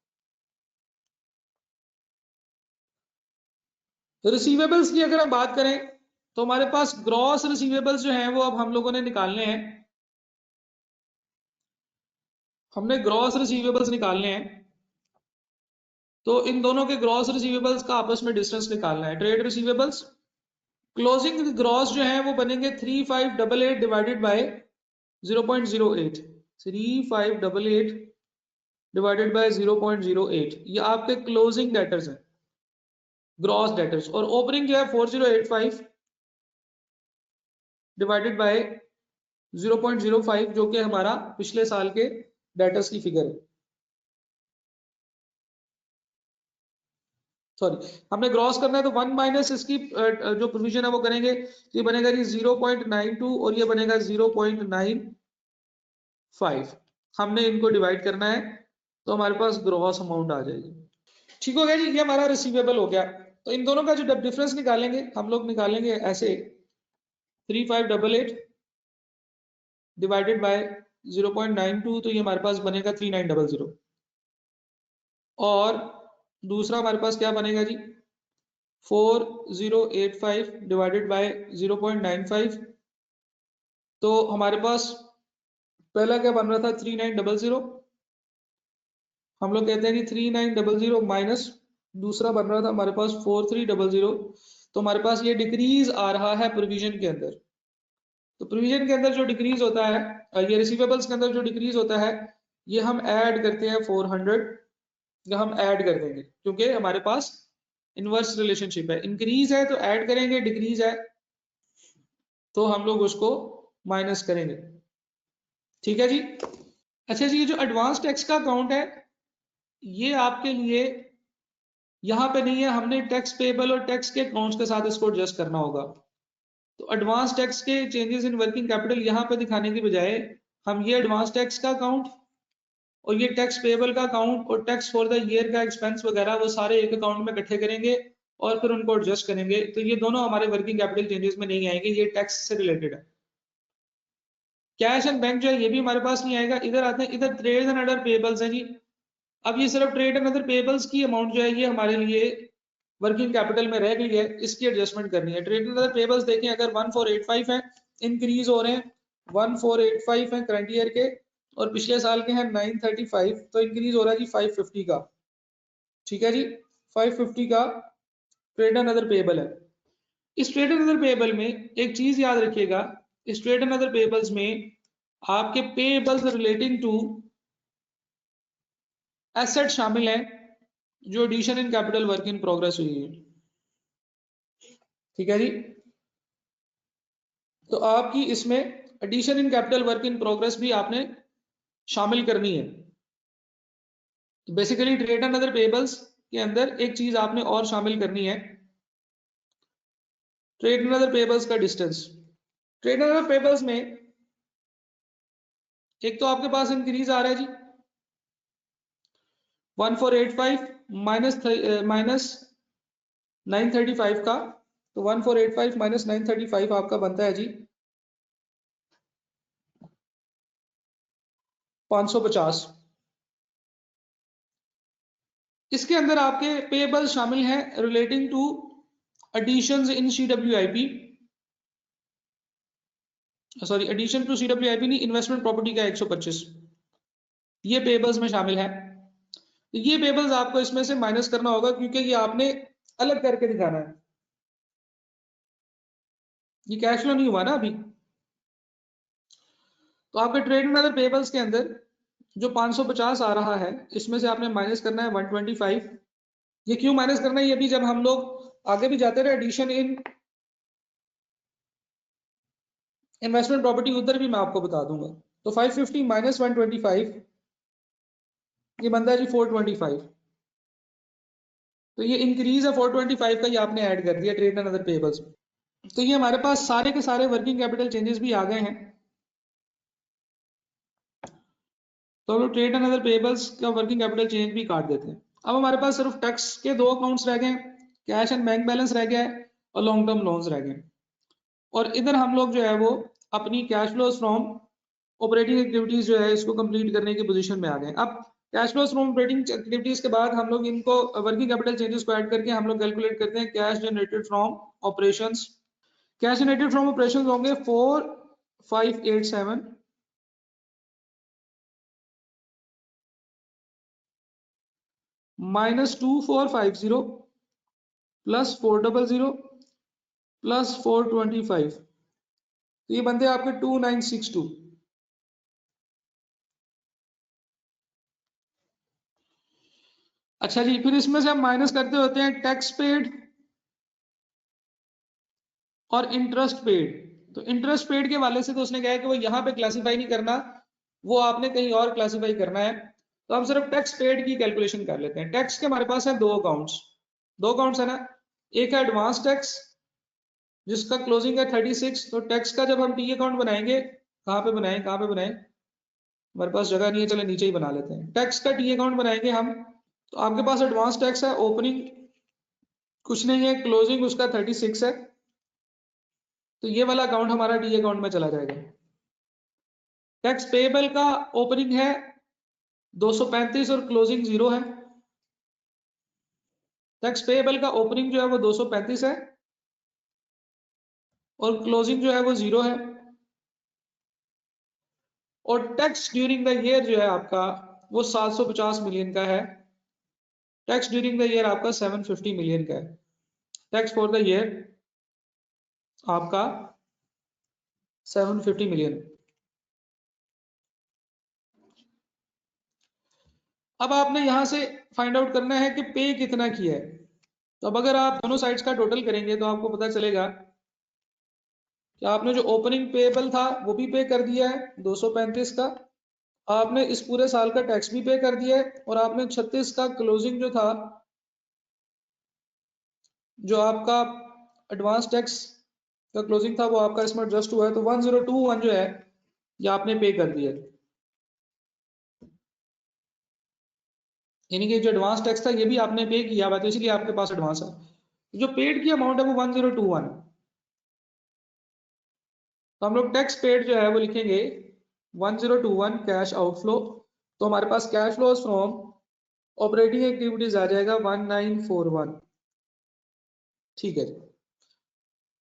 रिसीवेबल्स की अगर हम बात करें तो हमारे पास ग्रॉस रिसीवेबल्स जो हैं वो अब हम लोगों ने निकालने हैं। हमने ग्रॉस रिसीवेबल्स निकालने हैं, तो इन दोनों के ग्रॉस रिसीवेबल्स का आपस में डिस्टेंस निकालना है। ट्रेड रिसीवेबल्स क्लोजिंग ग्रॉस जो है वो बनेंगे 3588 डिवाइडेड बाय 0.08। 3588 डिवाइडेड बाय 0.08 ये आपके क्लोजिंग डेटर्स हैं, ग्रॉस डेटर्स। और ओपनिंग जो है 4085 डिवाइडेड बाय 0.05 जो कि हमारा पिछले साल के डेटर्स की फिगर है। सॉरी, हमने ग्रॉस करना है तो 1 माइनस इसकी जो प्रोविजन है वो करेंगे, ये बनेगा जी 0.92 और ये बनेगा 0.95। हमने इनको डिवाइड करना है तो हमारे पास ग्रॉस अमाउंट आ जाएगी। ठीक हो गया जी, ये हमारा रिसीवेबल हो गया। तो इन दोनों का जो डिफरेंस निकालेंगे हम लोग निकालेंगे ऐसे 3588 डिवाइडेड बाय 0.92, तो ये हमारे पास बनेगा 3900। और दूसरा हमारे पास क्या बनेगा जी 4085 डिवाइडेड बाय 0.95, तो हमारे पास पहला क्या बन रहा था 3900, हम लोग कहते हैं कि 3900 माइनस दूसरा बन रहा था हमारे पास 4300, तो हमारे पास ये डिक्रीज आ रहा है प्रोविजन के अंदर। तो प्रोविजन के अंदर जो डिक्रीज होता है, ये रिसीवेबल्स के अंदर जो डिक्रीज होता है, ये हम ऐड करते हैं 400, या हम ऐड कर देंगे क्योंकि हमारे पास इनवर्स रिलेशनशिप है। इंक्रीज है तो ऐड करेंगे, डिक्रीज है तो हम लोग उसको माइनस करेंगे। ठीक है जी। अच्छा जी, ये जो एडवांस टैक्स का अकाउंट है ये आपके लिए यहाँ पे नहीं है, हमने टैक्स पेबल और टैक्स के अकाउंट्स के साथ इसको एडजस्ट करना होगा। तो एडवांस टैक्स के चेंजेस इन वर्किंग कैपिटल यहाँ पे दिखाने की बजाय हम ये एडवांस टैक्स का अकाउंट और ये टैक्स पेबल का अकाउंट और टैक्स फॉर द ईयर का एक्सपेंस वगैरह वो सारे एक अकाउंट में इकट्ठे करेंगे और फिर उनको एडजस्ट करेंगे। तो ये दोनों हमारे वर्किंग कैपिटल चेंजेस में नहीं आएंगे, ये टैक्स से रिलेटेड है। कैश एंड बैंक जो है ये भी हमारे पास नहीं आएगा। इधर आते हैं, इधर ट्रेड एंड अदर पेबल्स है जी। अब ये सिर्फ ट्रेड एंड अदर पेबल्स की अमाउंट जो है ये हमारे लिए वर्किंग कैपिटल में रह गई है, इसकी एडजस्टमेंट करनी है। ट्रेड एंड अदर पेबल्स देखें अगर 1485 है, इंक्रीज हो रहे हैं 1485 है करंट ईयर के और पिछले साल के हैं 935, तो इंक्रीज हो रहा है जी 550 का। ठीक है जी, 550 का ट्रेड एंड अदर पेबल है। इस ट्रेड एंड अदर पेबल में एक चीज याद रखिएगा, इस ट्रेड एंड अदर पेबल्स में आपके पेबल्स रिलेटिंग टू एसेट शामिल है जो addition in capital work in progress हुई है। ठीक है जी, तो आपकी इसमें addition in capital work in progress भी आपने शामिल करनी है। तो basically trade and other payables के अंदर एक चीज आपने और शामिल करनी है, ट्रेड एंड अदर पेबल्स का distance. Trade and other payables में एक तो आपके पास इंक्रीज आ रहा है जी 1485 माइनस 935 का, तो 1485 माइनस 935 आपका बनता है जी 550। इसके अंदर आपके पेबल शामिल हैं relating to additions in CWIP, sorry addition to CWIP नहीं, इन्वेस्टमेंट प्रॉपर्टी का 125, ये पेबल्स में शामिल है। तो ये पेबल्स आपको इसमें से माइनस करना होगा क्योंकि ये आपने अलग करके दिखाना है, ये कैश फ्लो नहीं हुआ ना अभी। तो आपके ट्रेड एंड अदर पेबल्स के अंदर जो 550 आ रहा है इसमें से आपने माइनस करना है 125। ये क्यों माइनस करना है, ये भी जब हम लोग आगे भी जाते रहे एडिशन इन इन्वेस्टमेंट प्रॉपर्टी उधर भी मैं आपको बता दूंगा। तो 550 माइनस 125 ये बनता है जी 425, तो ये इंक्रीज है 425 का, ये आपने ऐड कर दिया ट्रेड एंड अदर पेबल्स। तो ये हमारे पास सारे के सारे वर्किंग कैपिटल चेंजेस भी आ गए हैं। तो हम लोग ट्रेड एंड अदर पेबल्स का वर्किंग कैपिटल चेंज भी काट देते हैं। अब हमारे पास सिर्फ टैक्स के दो अकाउंट्स रह गए हैं, कैश एंड बैंक बैलेंस रह गया है और लॉन्ग टर्म लोन्स रह गए। और इधर हम लोग जो है वो अपनी cash flows from operating activities जो है इसको कंप्लीट करने की पोजीशन में आ गए। अब cash flow from operating activities के बाद हम लोग इनको वर्किंग कैपिटल चेंजेस को ऐड करके हम लोग कैलकुलेट करते हैं cash generated from operations. Cash generated from operations होंगे 4587 माइनस 2450 प्लस 400 प्लस 425, तो ये बनते हैं आपके 2962। अच्छा जी, फिर इसमें से हम माइनस करते होते हैं टैक्स पेड और इंटरेस्ट पेड। तो इंटरेस्ट पेड के वाले से तो उसने कहा है कि वो यहाँ पे क्लासिफाई नहीं करना, वो आपने कहीं और क्लासिफाई करना है। तो हम सिर्फ टैक्स पेड की कैलकुलेशन कर लेते हैं। टैक्स के हमारे पास है दो अकाउंट्स है ना। एक है एडवांस टैक्स जिसका क्लोजिंग है 36। तो टैक्स का जब हम टी अकाउंट बनाएंगे, कहाँ पे बनाएं हमारे पास जगह नहीं है, चले नीचे ही बना लेते हैं। टैक्स का टी अकाउंट बनाएंगे हम, तो आपके पास एडवांस टैक्स है, ओपनिंग कुछ नहीं है, क्लोजिंग उसका 36 है, तो ये वाला अकाउंट हमारा टी अकाउंट में चला जाएगा। टैक्स पेएबल का ओपनिंग है 235 और क्लोजिंग 0 है। टैक्स पेएबल का ओपनिंग जो है वो 235 है और क्लोजिंग जो है वो 0 है। और टैक्स ड्यूरिंग द ईयर जो है आपका वो 750 मिलियन का है। टैक्स ड्यूरिंग द ईयर आपका 750 मिलियन का है। टैक्स फॉर द ईयर आपका 750 मिलियन। अब आपने यहां से फाइंड आउट करना है कि पे कितना किया है। तो अब अगर आप दोनों साइड्स का टोटल करेंगे तो आपको पता चलेगा कि आपने जो ओपनिंग पेएबल था वो भी पे कर दिया है 235 का, आपने इस पूरे साल का टैक्स भी पे कर दिया है, और आपने 36 का क्लोजिंग जो था, जो आपका एडवांस टैक्स का क्लोजिंग था वो आपका इसमें एडजस्ट हुआ है, तो 1021 जो है ये आपने पे कर दिया है। यानी कि जो एडवांस टैक्स था ये भी आपने पे किया हुआ, तो इसलिए आपके पास एडवांस है। जो पेड की अमाउंट है वो 1021। तो हम लोग टैक्स पेड जो है वो लिखेंगे 1021 कैश आउटफ्लो। तो हमारे पास cash flows from operating activities आ जाएगा 1941। ठीक है जी।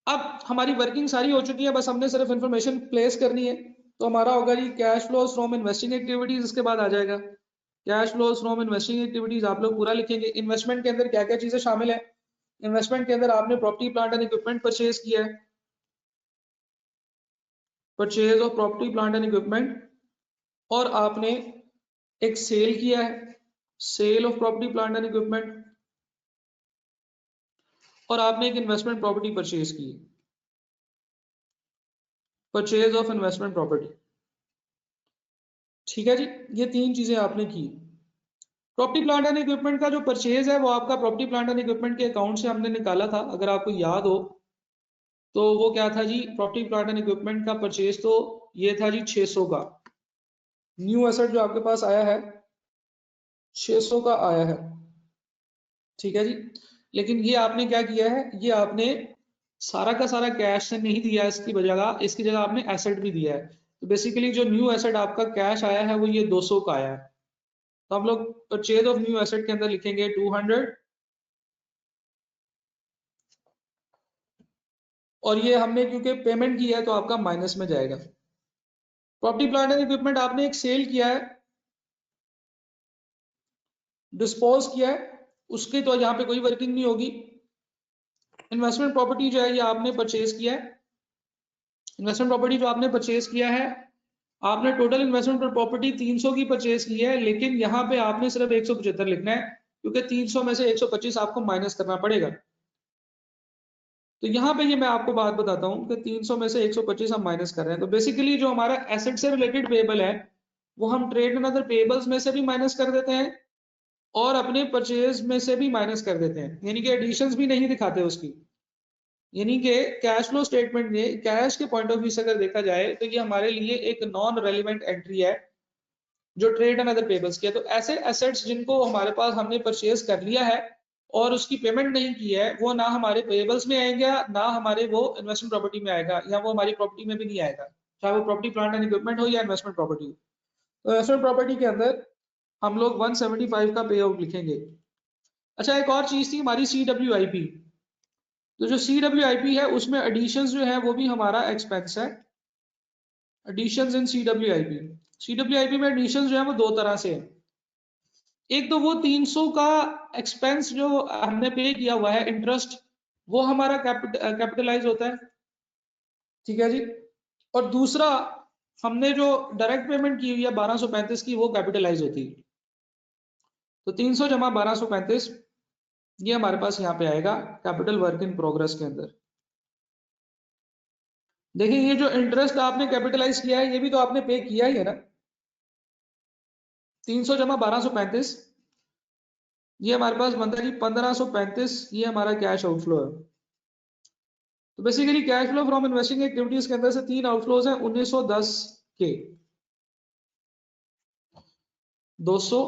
अब हमारी वर्किंग सारी हो चुकी है, बस हमने सिर्फ इंफॉर्मेशन प्लेस करनी है। तो हमारा होगा जी cash flows from investing activities, इसके बाद आ जाएगा cash flows from investing activities. आप लोग पूरा लिखेंगे। इन्वेस्टमेंट के अंदर क्या क्या चीजें शामिल है। इन्वेस्टमेंट के अंदर आपने property plant and equipment purchase किया है, purchase of property plant and equipment, और आपने एक सेल किया है, sale of property plant and equipment, और आपने एक इन्वेस्टमेंट प्रॉपर्टी परचेज की, परचेज ऑफ इन्वेस्टमेंट प्रॉपर्टी। ठीक है जी, ये तीन चीजें आपने की। प्रॉपर्टी प्लांट एंड इक्विपमेंट का जो परचेज है वो आपका प्रॉपर्टी प्लांट एंड इक्विपमेंट के अकाउंट से हमने निकाला था, अगर आपको याद हो तो वो क्या था जी, प्रॉपर्टी प्लांट एंड इक्विपमेंट का परचेज तो ये था जी 600 का। न्यू एसेट जो आपके पास आया है 600 का आया है। ठीक है जी, लेकिन ये आपने क्या किया है, ये आपने सारा का सारा कैश से नहीं दिया, इसकी जगह आपने एसेट भी दिया है। तो बेसिकली जो न्यू एसेट आपका कैश आया है वो ये 200 का आया है। तो हम लोग परचेज ऑफ न्यू एसेट के अंदर लिखेंगे 200, और ये हमने क्योंकि पेमेंट किया है तो आपका माइनस में जाएगा। प्रॉपर्टी प्लांट एंड इक्विपमेंट आपने एक सेल किया है, डिस्पोज किया है, उसकी तो यहाँ पे कोई वर्किंग नहीं होगी। इन्वेस्टमेंट प्रॉपर्टी जो है ये आपने परचेज किया है। इन्वेस्टमेंट प्रॉपर्टी जो आपने परचेज किया है, आपने टोटल इन्वेस्टमेंट प्रॉपर्टी 300 की परचेज की है, लेकिन यहाँ पे आपने सिर्फ 175 लिखना है क्योंकि 300 में से 125 आपको माइनस करना पड़ेगा। तो यहाँ पे ये मैं आपको बात बताता हूँ कि 300 में से 125 हम माइनस कर रहे हैं। तो बेसिकली जो हमारा एसेट से रिलेटेड पेएबल है वो हम ट्रेड एंड अदर पेएबल्स में से भी माइनस कर देते हैं और अपने परचेज में से भी माइनस कर देते हैं, यानी कि एडिशंस भी नहीं दिखाते उसकी। यानी कि कैश फ्लो स्टेटमेंट में कैश के पॉइंट ऑफ व्यू से अगर देखा जाए तो ये हमारे लिए एक नॉन रेलिवेंट एंट्री है जो ट्रेड एंड अदर पेबल्स की है। तो ऐसे एसेट्स जिनको हमारे पास हमने परचेज कर लिया है और उसकी पेमेंट नहीं की है, वो ना हमारे पेबल्स में आएंगे ना हमारे वो इन्वेस्टमेंट प्रॉपर्टी में आएगा, या वो हमारी प्रॉपर्टी में भी नहीं आएगा, चाहे वो प्रॉपर्टी प्लांट एंड इक्विपमेंट हो या इन्वेस्टमेंट प्रॉपर्टी हो। तो इन्वेस्टमेंट प्रॉपर्टी के अंदर हम लोग 175 का पे आउट लिखेंगे। अच्छा, एक और चीज थी हमारी CWIP। तो जो CWIP है उसमें एडिशंस जो है वो भी हमारा एक्सपेंस है। एडिशंस इन CWIP में एडिशंस जो है वो दो तरह से है। एक तो वो 300 का एक्सपेंस जो हमने पे किया हुआ है इंटरेस्ट, वो हमारा कैपिटलाइज होता है, ठीक है जी। और दूसरा हमने जो डायरेक्ट पेमेंट की हुई है 1235 की, वो कैपिटलाइज होती है। तो 300 जमा 1235 ये हमारे पास यहाँ पे आएगा कैपिटल वर्क इन प्रोग्रेस के अंदर। देखिए ये जो इंटरेस्ट आपने कैपिटलाइज किया है ये भी तो आपने पे किया ही है ना। 300 जमा 1235 ये हमारे पास बनता है जी 1535, ये हमारा कैश आउटफ्लो है। तो basically cash flow from investing activities के अंदर से तीन आउटफ्लोज हैं 1910 के, 200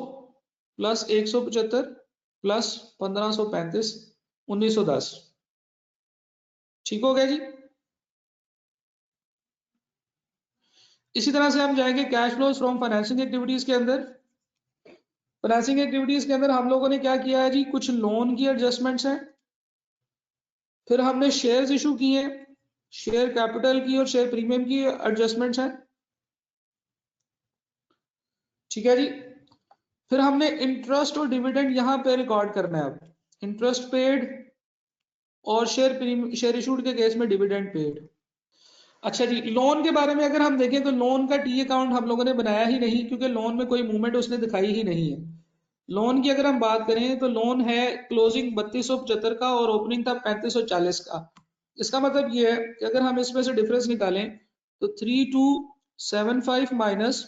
प्लस 175 प्लस 1535 1910। ठीक हो गया जी। इसी तरह से हम जाएंगे cash flows from financing activities के अंदर। फाइनेंसिंग एक्टिविटीज के अंदर हम लोगों ने क्या किया है जी, कुछ लोन की एडजस्टमेंट्स हैं, फिर हमने शेयर्स इशू किए, शेयर कैपिटल की और शेयर प्रीमियम की एडजस्टमेंट्स हैं, ठीक है जी। फिर हमने इंटरेस्ट और डिविडेंड यहां पे रिकॉर्ड करना है। अब इंटरेस्ट पेड और शेयर इशूड के केस में डिविडेंड पेड। अच्छा जी, लोन के बारे में अगर हम देखें तो लोन का टी अकाउंट हम लोगों ने बनाया ही नहीं, क्योंकि लोन में कोई मूवमेंट उसने दिखाई ही नहीं है। लोन की अगर हम बात करें तो लोन है क्लोजिंग 3275 का और ओपनिंग था 3540 का। इसका मतलब ये है कि अगर हम इसमें से डिफरेंस निकालें तो 3275 माइनस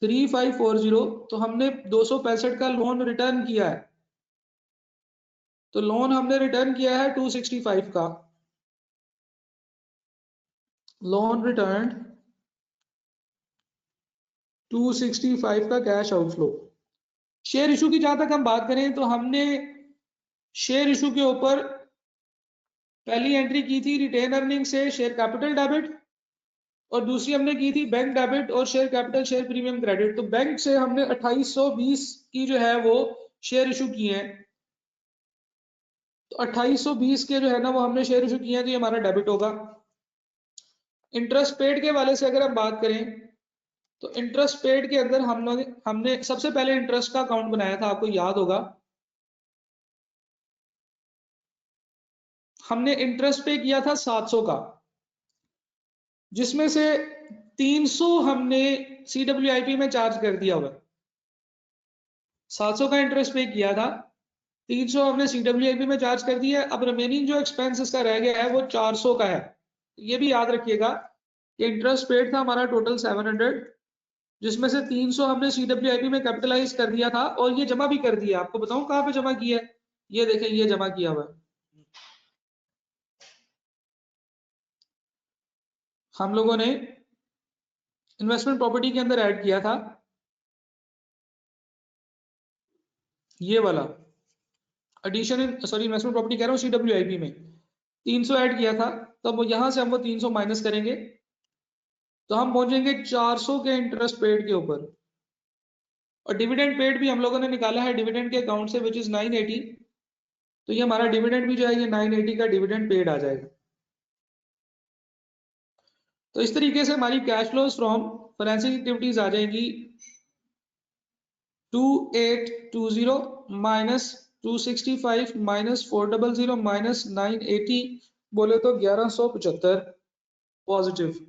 3540, तो हमने 265 का लोन रिटर्न किया है। तो लोन हमने रिटर्न किया है 265 का, लोन रिटर्न 265 का कैश आउटफ्लो। शेयर इशू की जहां तक हम बात करें तो हमने शेयर इशू के ऊपर पहली एंट्री की थी रिटेन अर्निंग से शेयर कैपिटल डेबिट, और दूसरी हमने की थी बैंक डेबिट और share capital share premium credit. तो बैंक से हमने 2820 की जो है वो शेयर इशू किए हैं। तो 2820 के जो है ना वो हमने शेयर इशू किए हैं, तो ये हमारा डेबिट होगा। इंटरेस्ट पेड के वाले से अगर हम बात करें तो इंटरेस्ट पेड के अंदर हमने सबसे पहले इंटरेस्ट का अकाउंट बनाया था, आपको याद होगा। हमने इंटरेस्ट पे किया था 700 का, जिसमें से 300 हमने CWIP में चार्ज कर दिया हुआ। 700 का इंटरेस्ट पे किया था, 300 हमने CWIP में चार्ज कर दिया। अब रिमेनिंग जो एक्सपेंस इसका रह गया है वो 400 का है। ये भी याद रखिएगा कि इंटरेस्ट पेड था हमारा टोटल 700, जिसमें से 300 हमने CWIP में कैपिटलाइज कर दिया था और ये जमा भी कर दिया। आपको बताऊं कहां पे जमा किया है, ये देखें ये जमा किया हुआ है। हम लोगों ने इन्वेस्टमेंट प्रॉपर्टी के अंदर ऐड किया था ये वाला addition in sorry investment property कह रहा हूँ, CWIP में 300 ऐड किया था। तब यहां से हम वो 300 माइनस करेंगे तो हम पहुंचेंगे 400 के इंटरेस्ट पेड के ऊपर। और डिविडेंड पेड भी हम लोगों ने निकाला है डिविडेंड के अकाउंट से, विच इज 980। तो ये हमारा डिविडेंड भी जो है ये 980 का डिविडेंड पेड आ जाएगा। तो इस तरीके से हमारी cash flows from financing activities आ जाएंगी 2820 माइनस 265 माइनस 400 माइनस 980, बोले तो 1175 पॉजिटिव।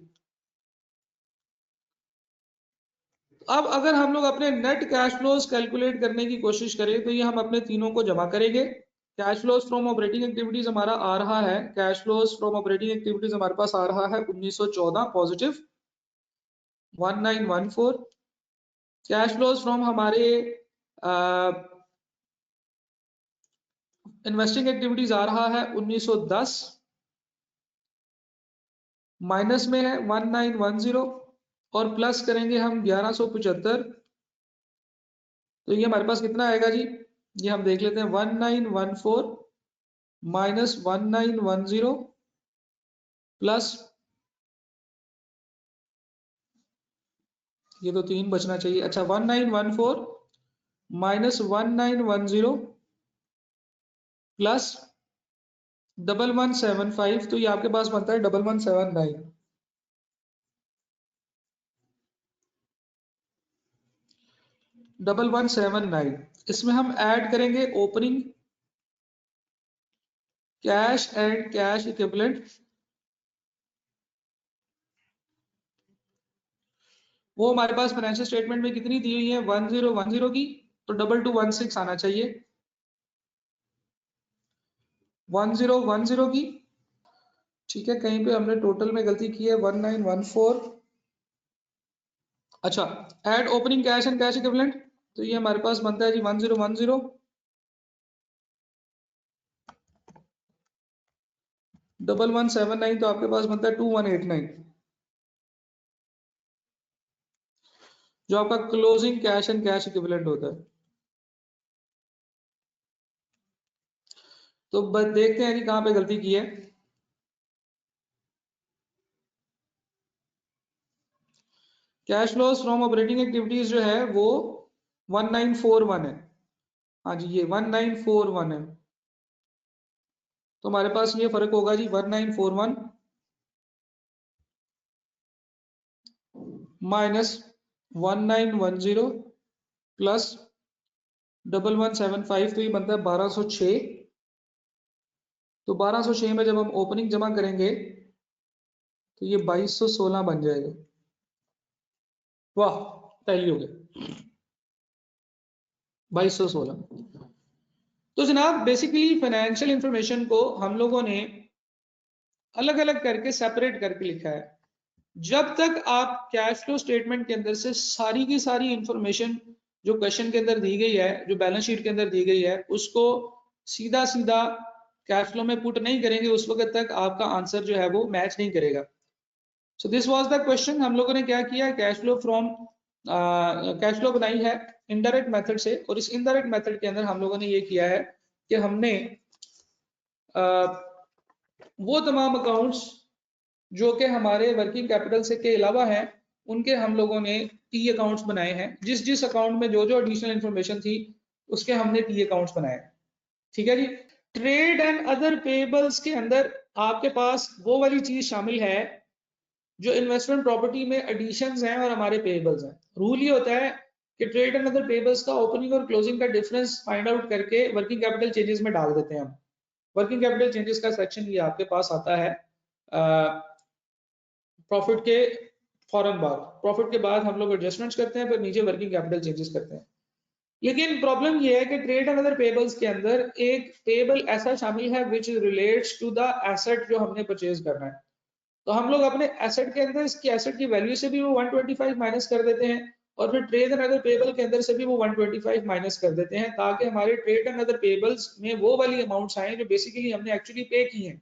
अब अगर हम लोग अपने नेट कैश फ्लोज कैलकुलेट करने की कोशिश करें तो ये हम अपने तीनों को जमा करेंगे। Cash flows from operating activities हमारा आ रहा है, cash flows from operating activities हमारे पास आ रहा है 1914 पॉजिटिव 1914। कैश फ्लोज फ्रॉम हमारे इन्वेस्टिंग एक्टिविटीज आ रहा है 1910, माइनस में है 1910 और प्लस करेंगे हम 1175। तो ये हमारे पास कितना आएगा जी, ये हम देख लेते हैं 1914 माइनस 1910 प्लस, ये तो 3 बचना चाहिए। अच्छा 1914 -1910 प्लस 1175, तो ये आपके पास बनता है 1179। 1179, इसमें हम ऐड करेंगे opening cash and cash equivalent, वो हमारे पास फाइनेंशियल स्टेटमेंट में कितनी दी हुई है 1010 की, तो 2216 आना चाहिए 1010 की। ठीक है, कहीं पे हमने टोटल में गलती की है 1914। अच्छा, add opening cash and cash equivalent, तो ये हमारे पास बनता है जी 1010 1179, तो आपके पास बनता है 2189, जो आपका closing cash and cash equivalent होता है। तो बस देखते हैं जी कहां पे गलती की है। Cash flows from operating activities जो है वो 1941 है। हाँ जी, ये 1941 है, तो हमारे पास ये फर्क होगा जी 1941 माइनस 1910 प्लस 1175, तो ये बनता है 1206। तो 1206 में जब हम ओपनिंग जमा करेंगे तो ये 2216 बन जाएगा। वाह, टैली हो गया 2216। तो जनाब बेसिकली फाइनेंशियल इंफॉर्मेशन को हम लोगों ने अलग अलग करके सेपरेट करके लिखा है। जब तक आप कैश फ्लो स्टेटमेंट के अंदर से सारी की सारी इंफॉर्मेशन जो क्वेश्चन के अंदर दी गई है, जो बैलेंस शीट के अंदर दी गई है, उसको सीधा सीधा कैश फ्लो में पुट नहीं करेंगे, उस वक्त तक आपका आंसर जो है वो मैच नहीं करेगा। So this was the question. हम लोगों ने क्या किया, cash flow from cash flow बनाई है इनडायरेक्ट मेथड से, और इस इनडायरेक्ट मेथड के अंदर हम लोगों ने ये किया है कि हमने वो तमाम अकाउंट्स जो कि हमारे वर्किंग कैपिटल से के अलावा हैं, उनके हम लोगों ने टी अकाउंट्स बनाए हैं। जिस जिस अकाउंट में जो जो एडिशनल इंफॉर्मेशन थी उसके हमने टी अकाउंट्स बनाए। ठीक है जी। ट्रेड एंड अदर पेबल्स के अंदर आपके पास वो वाली चीज शामिल है जो इन्वेस्टमेंट प्रॉपर्टी में एडिशंस हैं और हमारे पेबल्स हैं। रूल ये होता है कि ट्रेड एंड अदर पेबल्स का ओपनिंग और क्लोजिंग का डिफरेंस फाइंड आउट करके वर्किंग कैपिटल चेंजेस में डाल देते हैं हम। वर्किंग कैपिटल चेंजेस का सेक्शन ये आपके पास आता है प्रॉफिट के फौरन बाद। प्रॉफिट के बाद हम लोग एडजस्टमेंट्स करते हैं, फिर नीचे वर्किंग कैपिटल चेंजेस करते हैं। लेकिन प्रॉब्लम ये है कि ट्रेड एंड अदर पेबल्स के अंदर एक पेबल ऐसा शामिल है which relates to the asset जो हमने परचेज करना है। तो हम लोग अपने एसेट के अंदर इसकी एसेट की वैल्यू से भी वो 125 माइनस कर देते हैं, और फिर ट्रेड एंड अदर पेबल के अंदर से भी वो 125 माइनस कर देते हैं, ताकि हमारे ट्रेड एंड अदर पेबल्स में वो वाली अमाउंट्स आए जो बेसिकली हमने एक्चुअली पे की हैं।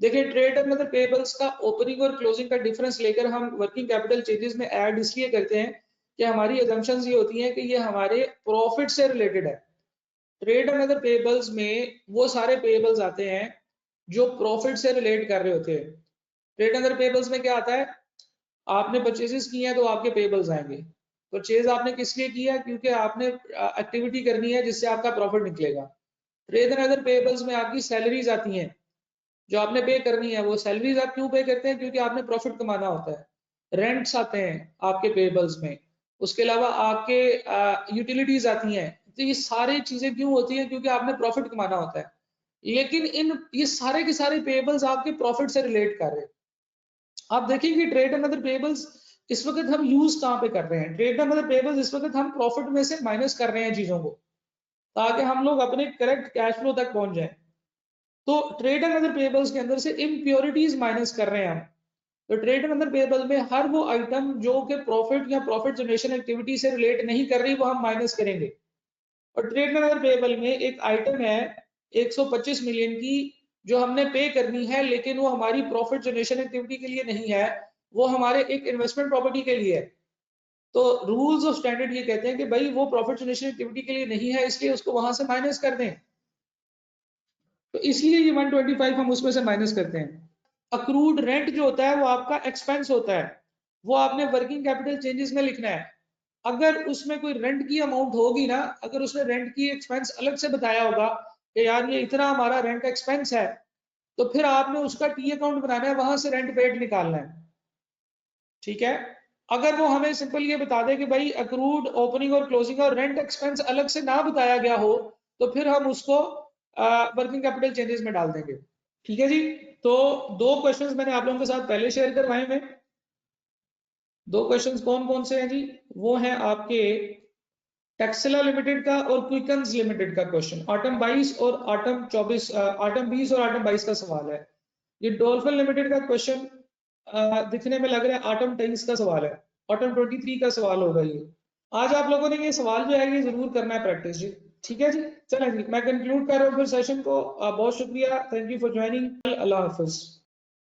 देखिए, ट्रेड एंड अदर पेबल्स का ओपनिंग और क्लोजिंग का डिफरेंस लेकर हम वर्किंग कैपिटल चेंजेस में ऐड इसलिए करते हैं कि हमारी असम्पशंस ये होती हैं कि ये हमारे प्रॉफिट से रिलेटेड है। ट्रेड एंड अदर पेबल्स में वो सारे पेबल्स आते हैं जो प्रॉफिट से रिलेट कर रहे होते हैं। ट्रेड एंड अदर पेबल्स में क्या आता है, आपने परचेजेस किए हैं तो आपके पेबल्स आएंगे। परचेज आपने किस लिए किया, क्योंकि आपने एक्टिविटी करनी है जिससे आपका प्रॉफिट निकलेगा। ट्रेड एंड अदर पेबल्स में आपकी सैलरीज आती हैं जो आपने पे करनी है। वो सैलरीज आप क्यों पे करते हैं, क्योंकि आपने प्रॉफिट कमाना होता है। रेंट्स आते हैं आपके पेबल्स में, उसके अलावा आपके यूटिलिटीज आती हैं। तो ये सारी चीजें क्यों होती हैं, क्योंकि आपने प्रॉफिट कमाना होता है। लेकिन इन ये सारे के सारे पेबल्स आपके प्रॉफिट से रिलेट कर रहे हैं। आप देखेंगे ट्रेड एंड अदर पेबल्स इस वक्त हम यूज कहाँ पे कर रहे हैं। ट्रेड एंड अदर पेबल्स इस वक्त हम प्रॉफिट में से माइनस कर रहे हैं चीजों को, ताकि हम लोग अपने करेक्ट कैश फ्लो तक पहुंच जाए। तो ट्रेड एंड अदर पेबल्स के अंदर से इम्प्योरिटीज माइनस कर रहे हैं हम। तो ट्रेड एंड अदर पेबल में हर वो आइटम जो कि प्रॉफिट या प्रॉफिट जनरेशन एक्टिविटी से रिलेट नहीं कर रही वो हम माइनस करेंगे। और ट्रेड एंड अदर पेबल में एक आइटम है 125 मिलियन की जो हमने पे करनी है, लेकिन वो हमारी प्रॉफिट जनरेशन एक्टिविटी के लिए नहीं है, वो हमारे एक इन्वेस्टमेंट प्रॉपर्टी के लिए है। तो रूल्स ऑफ स्टैंडर्ड ये कहते हैं कि भाई वो प्रॉफिट जनरेशन एक्टिविटी के लिए नहीं है, इसलिए उसको वहां से माइनस कर दें। तो इसलिए ये 125 हम उसमें से माइनस करते हैं। अक्रूड रेंट जो होता है वो आपका एक्सपेंस होता है, वो आपने वर्किंग कैपिटल चेंजेस में लिखना है। अगर उसमें कोई रेंट की अमाउंट होगी ना, अगर उसने रेंट की एक्सपेंस अलग से बताया होगा कि यार ये इतना हमारा रेंट एक्सपेंस है, तो फिर आपने उसका टी अकाउंट बनाना है, वहां से रेंट पेड निकालना है, ठीक है। अगर वो हमें सिंपल ये बता दे कि भाई अक्रूड ओपनिंग और क्लोजिंग और रेंट एक्सपेंस अलग से ना बताया गया हो, तो फिर हम उसको वर्किंग कैपिटल चेंजेस में डाल देंगे, ठीक है जी। तो दो क्वेश्चंस मैंने आप लोगों के साथ पहले शेयर करवाए हैं। दो क्वेश्चंस कौन कौन से हैं जी? वो हैं आपके टेक्सला लिमिटेड का और क्विकन्स लिमिटेड का क्वेश्चन, आटम 22 और आटम 24, आटम 20 और आटम 22 का सवाल है। ये डॉल्फिन लिमिटेड का क्वेश्चन दिखने में लग रहा है आटम 23 का सवाल है, आटम 23 का सवाल होगा ये। आज आप लोगों ने ये सवाल जो है ये जरूर करना है प्रैक्टिस जी, ठीक है जी। चलें जी, मैं कंक्लूड कर रहा हूँ फिर सेशन को। बहुत शुक्रिया, thank you for joining, Allah Hafiz.